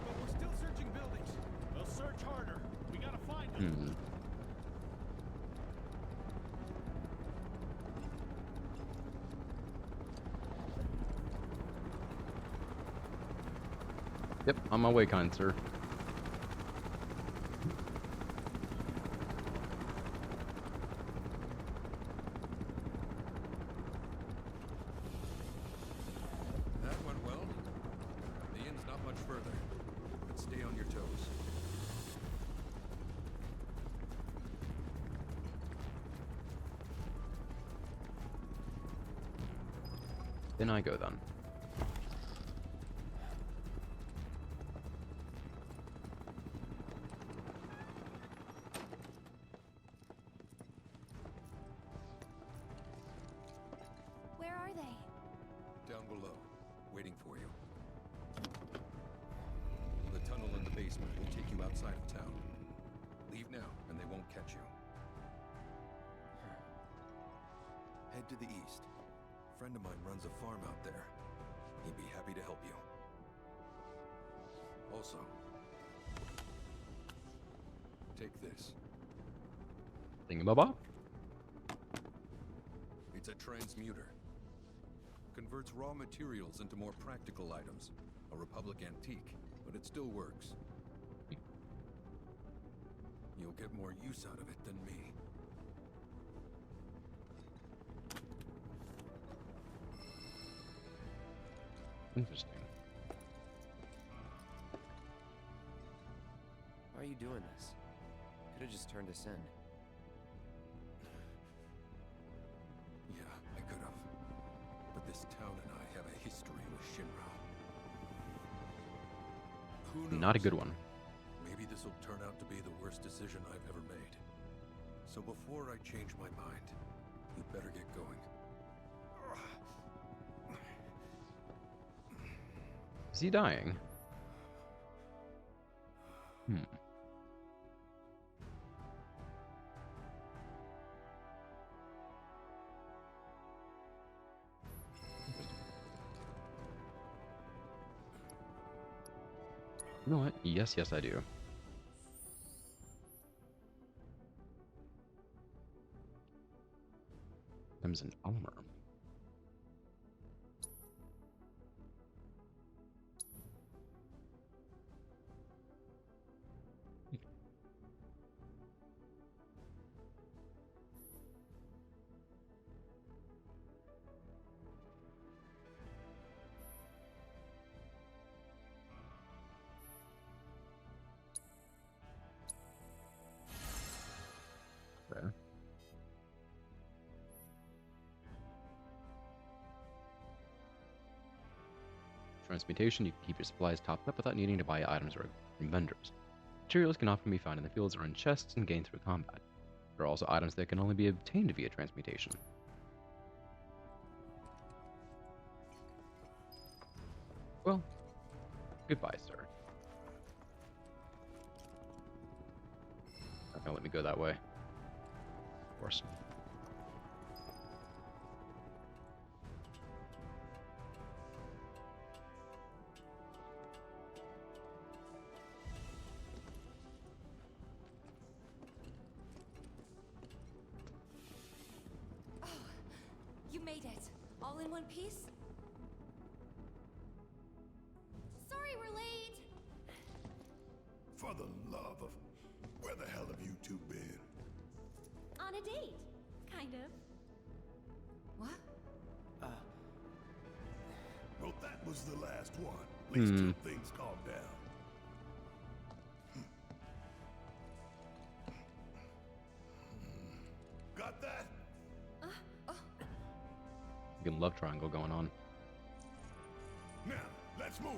but we're still searching buildings. They'll search harder. We gotta find them. Yep, on my way, kind sir. That went well. The inn's not much further, but stay on your toes. In I go then. Where are they? Down below, waiting for you. The tunnel in the basement will take you outside of town. Leave now, and they won't catch you. Head to the east. A friend of mine runs a farm out there. He'd be happy to help you. Also, take this. Thingamabob? It's a transmuter. Converts raw materials into more practical items. A Republic antique, but it still works. You'll get more use out of it than me. Interesting. Why are you doing this? Could have just turned us in. Yeah, I could have. But this town and I have a history with Shinra. Who knows? Not a good one. Maybe this will turn out to be the worst decision I've ever made. So before I change my mind, you'd better get going. Is he dying? You know what? Yes, I do. Crimson armor. Okay. Transmutation, you can keep your supplies topped up without needing to buy items from vendors. Materials can often be found in the fields or in chests and gained through combat. There are also items that can only be obtained via transmutation. Well, goodbye, sir. Not gonna let me go that way. Of course. Oh, you made it. All in one piece? Sorry we're late. For the love of... Where the hell have you two been? On a date. Kind of. What? Well, that was the last one. At least till things calm down. Got that? Good love triangle going on. Now, let's move.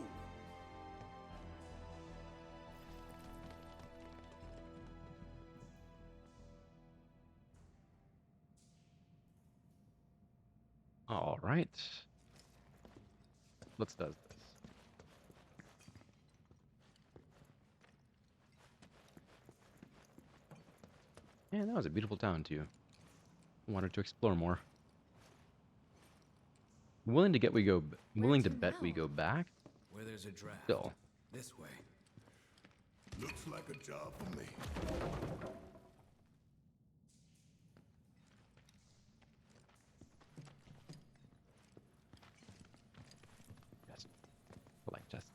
All right. Let's do this. Yeah, that was a beautiful town too. Wanted to explore more. Willing to bet we go back. Where there's a draft. Still. This way. Looks like a job for me. Yes. Like chests.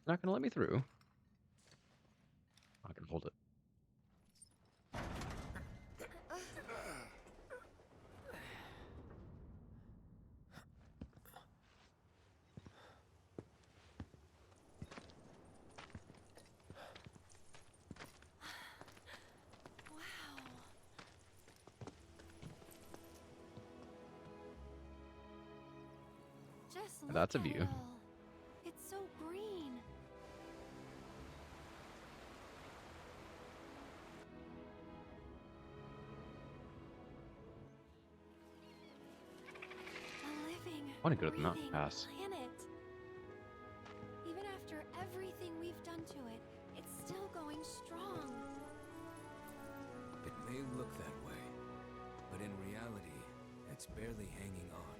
Not gonna let me through. I can hold it. Just That's a look at view. it all. It's so green. want to go to the mountain breathing pass. planet. Even after everything we've done to it, it's still going strong. It may look that way, but in reality, it's barely hanging on.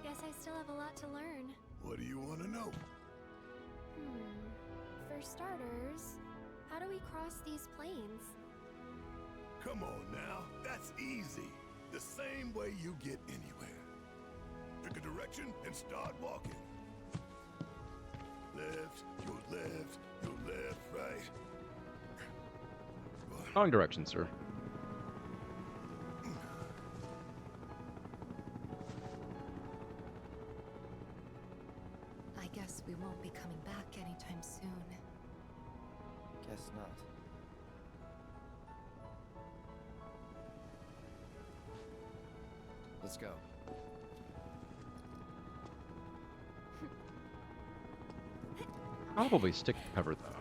Guess I still have a lot to learn. What do you want to know? For starters, how do we cross these plains? Come on now, that's easy. The same way you get anywhere. Pick a direction and start walking. Left, your left, your left, right. Wrong direction, sir. I guess we won't be coming back anytime soon. Guess not. Let's go. Probably stick to cover, though.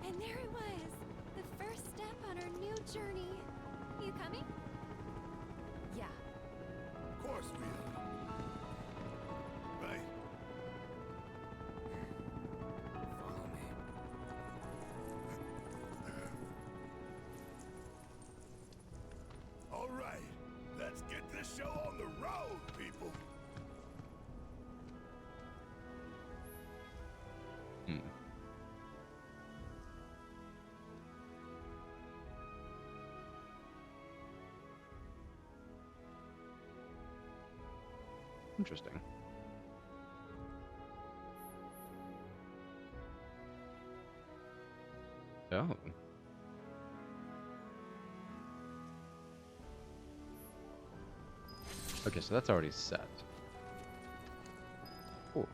And there it was, the first step on our new journey. You coming? Yeah. Of course we are. Right? Follow me. All right, let's get this show on the road, people. Interesting. Oh. Okay, so that's already set. Cool.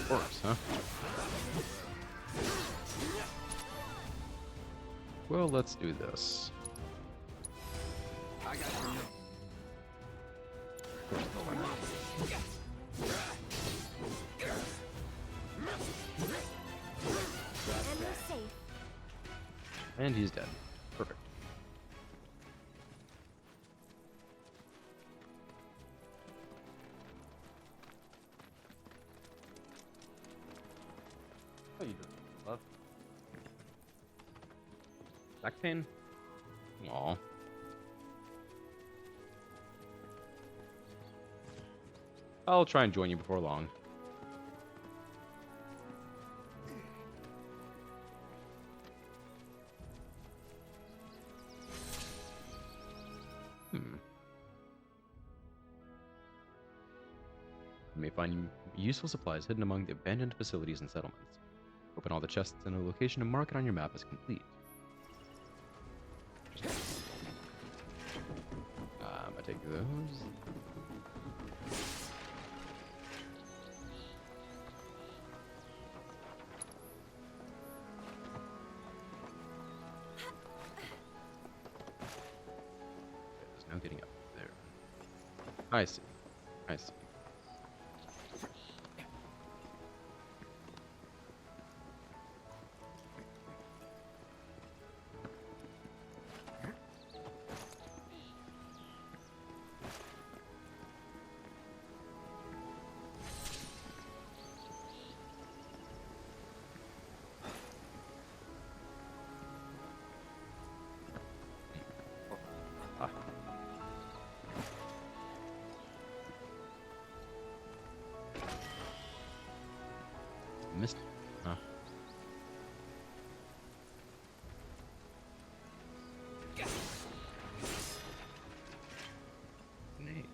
Works, huh? Well, let's do this. I got you. And we're safe. And he's dead. Perfect. How you doing, love? Back pain? Aw. I'll try and join you before long. You may find useful supplies hidden among the abandoned facilities and settlements. Open all the chests in a location and mark it on your map as complete. I take those. There's no getting up there. I see. I see. Missed. Huh. Neat.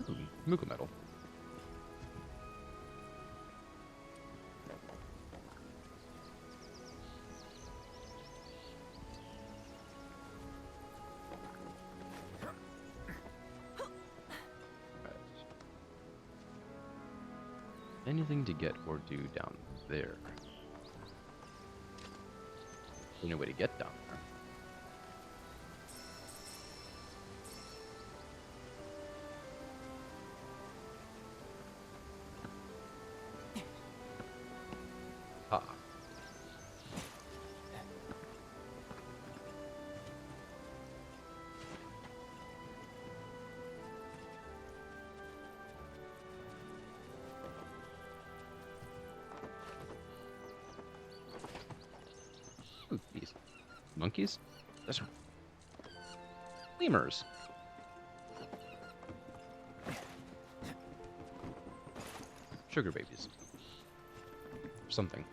Ooh, Muka metal. anything to get or do down there? Any way to get down there? Ah. Ooh, these monkeys? Those are lemurs. Sugar babies. Something.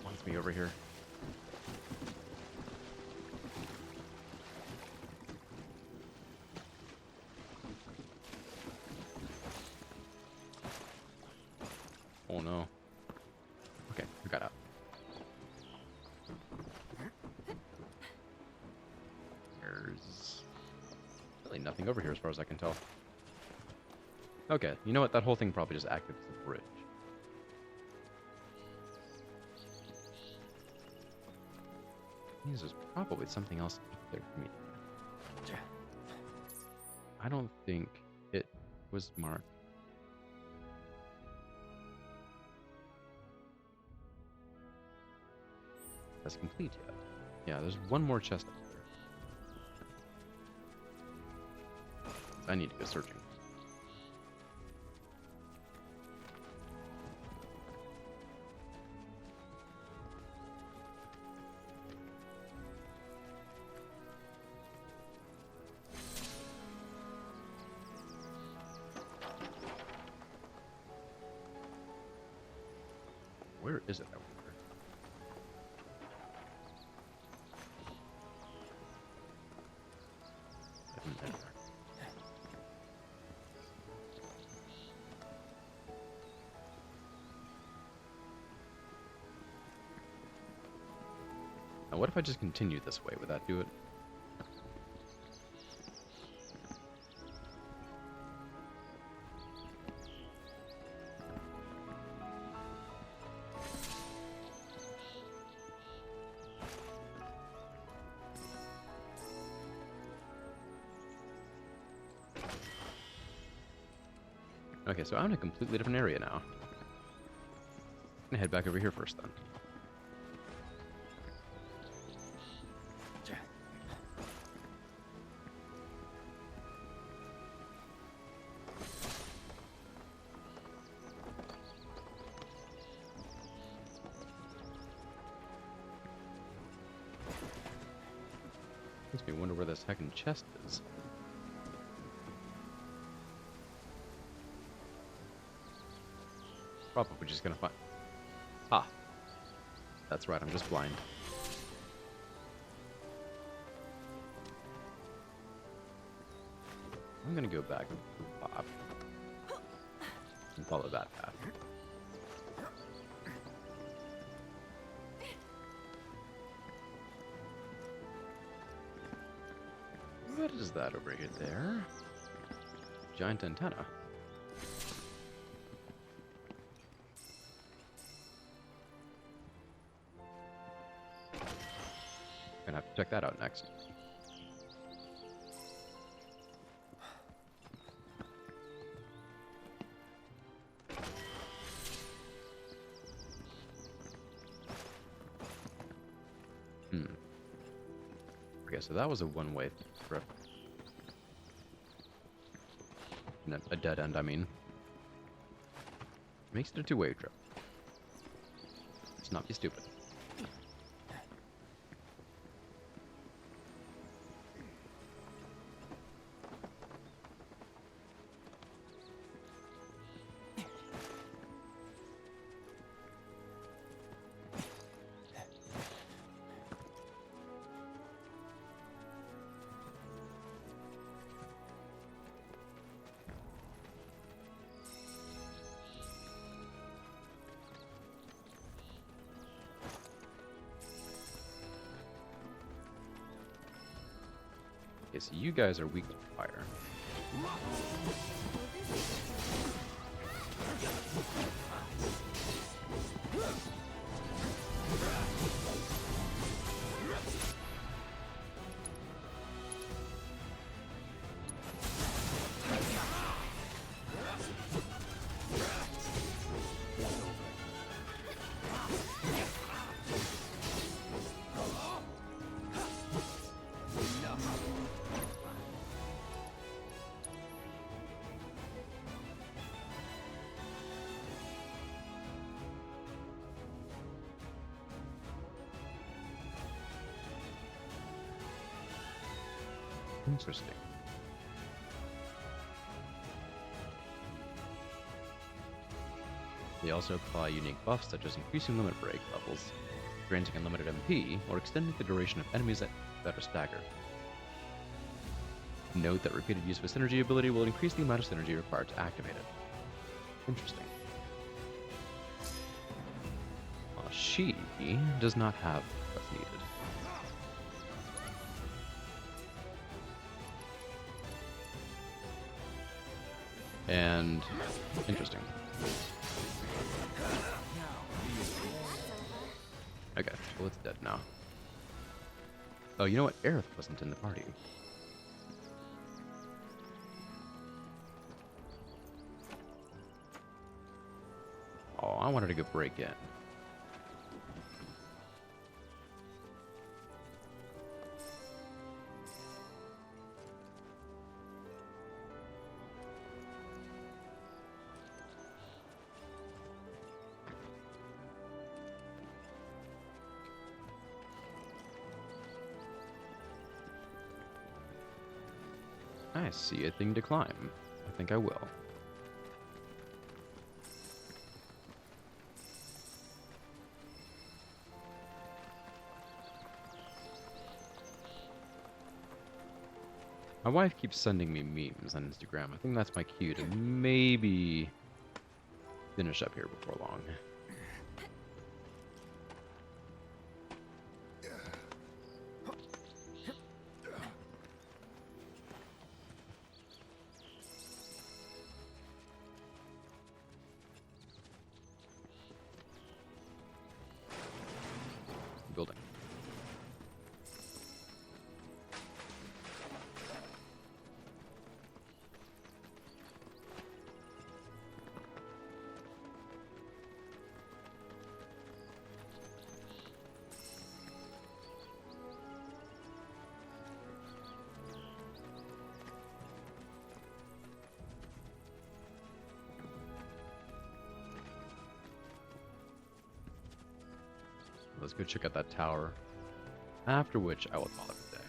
Wants me over here. Oh no. Okay, I got out. There's really nothing over here as far as I can tell. Okay, you know what? That whole thing probably just acted as a bridge. There's probably something else up there for me. I don't think it was marked. That's complete yet. Yeah, there's one more chest up there. I need to go searching. Where is it? I wonder. Now, what if I just continue this way? Would that do it? Okay, so I'm in a completely different area now. I'm gonna head back over here first then. Makes me wonder where this heckin' chest is. Probably just gonna find... Ah. That's right, I'm just blind. I'm gonna go back and pop. And follow that path. What is that over here there? Giant antenna. Gonna have to check that out next. Okay, so that was a one-way trip. A dead end, I mean. Makes it a two-way trip. Let's not be stupid. Okay, so you guys are weak to fire. Interesting. They also apply unique buffs such as increasing limit break levels, granting unlimited MP, or extending the duration of enemies that are staggered. Note that repeated use of a synergy ability will increase the amount of synergy required to activate it. Interesting. Well, she does not have what's needed. And interesting. Okay, well it's dead now. Oh, you know what? Aerith wasn't in the party. Oh, I wanted to go break in. I see a thing to climb. I think I will. My wife keeps sending me memes on Instagram. I think that's my cue to maybe finish up here before long. Building. Let's go check out that tower. After which I will call it a day.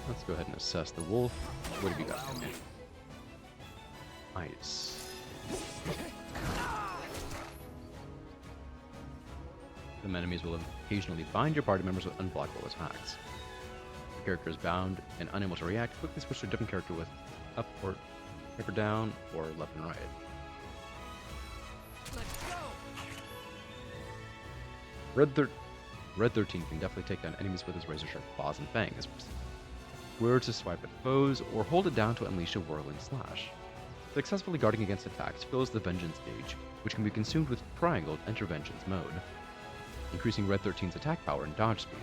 Let's go ahead and assess the wolf. What have you got for me? Ice. Some enemies will occasionally bind your party members with unblockable attacks. If the character is bound and unable to react, quickly switch to a different character with up or down or left and right. Red 13 can definitely take down enemies with his razor-sharp claws and fangs. Square to swipe at foes, or hold it down to unleash a whirling slash. Successfully guarding against attacks fills the Vengeance gauge, which can be consumed with triangle to enter Vengeance mode, increasing Red 13's attack power and dodge speed.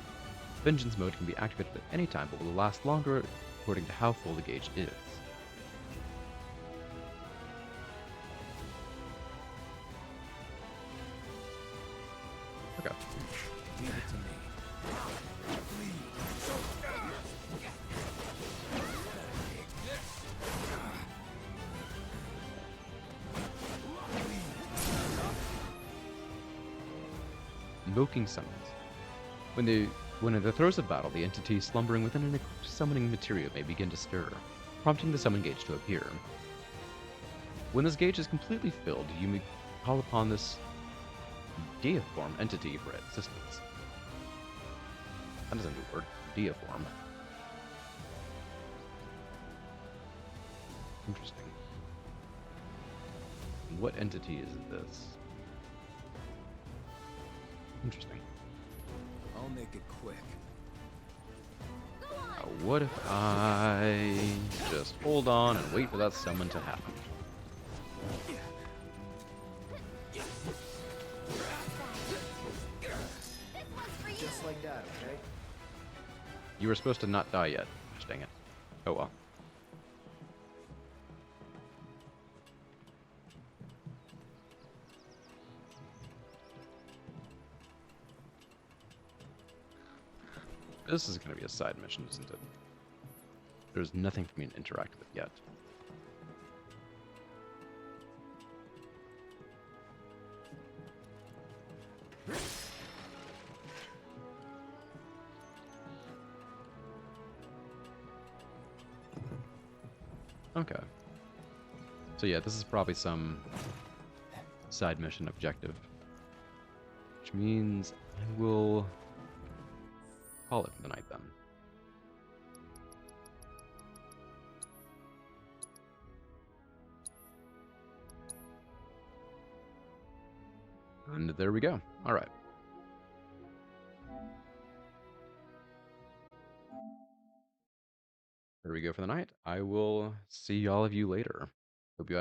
Vengeance mode can be activated at any time, but will last longer according to how full the gauge is. Okay. Leave it to me. Invoking summons. When the When in the throes of battle, the entity slumbering within an equipped summoning material may begin to stir, prompting the summon gauge to appear. When this gauge is completely filled, you may call upon this deiform entity for assistance. That is a new word. Deiform. Interesting. What entity is this? Interesting. I'll make it quick. What if I just hold on and wait for that summon to happen? Just like that, okay? You were supposed to not die yet. Gosh dang it. Oh well. This is going to be a side mission, isn't it? There's nothing for me to interact with yet. Okay. So yeah, this is probably some side mission objective. Which means I will call it for the night then. And there we go. All right. There we go for the night. I will see all of you later. Hope you had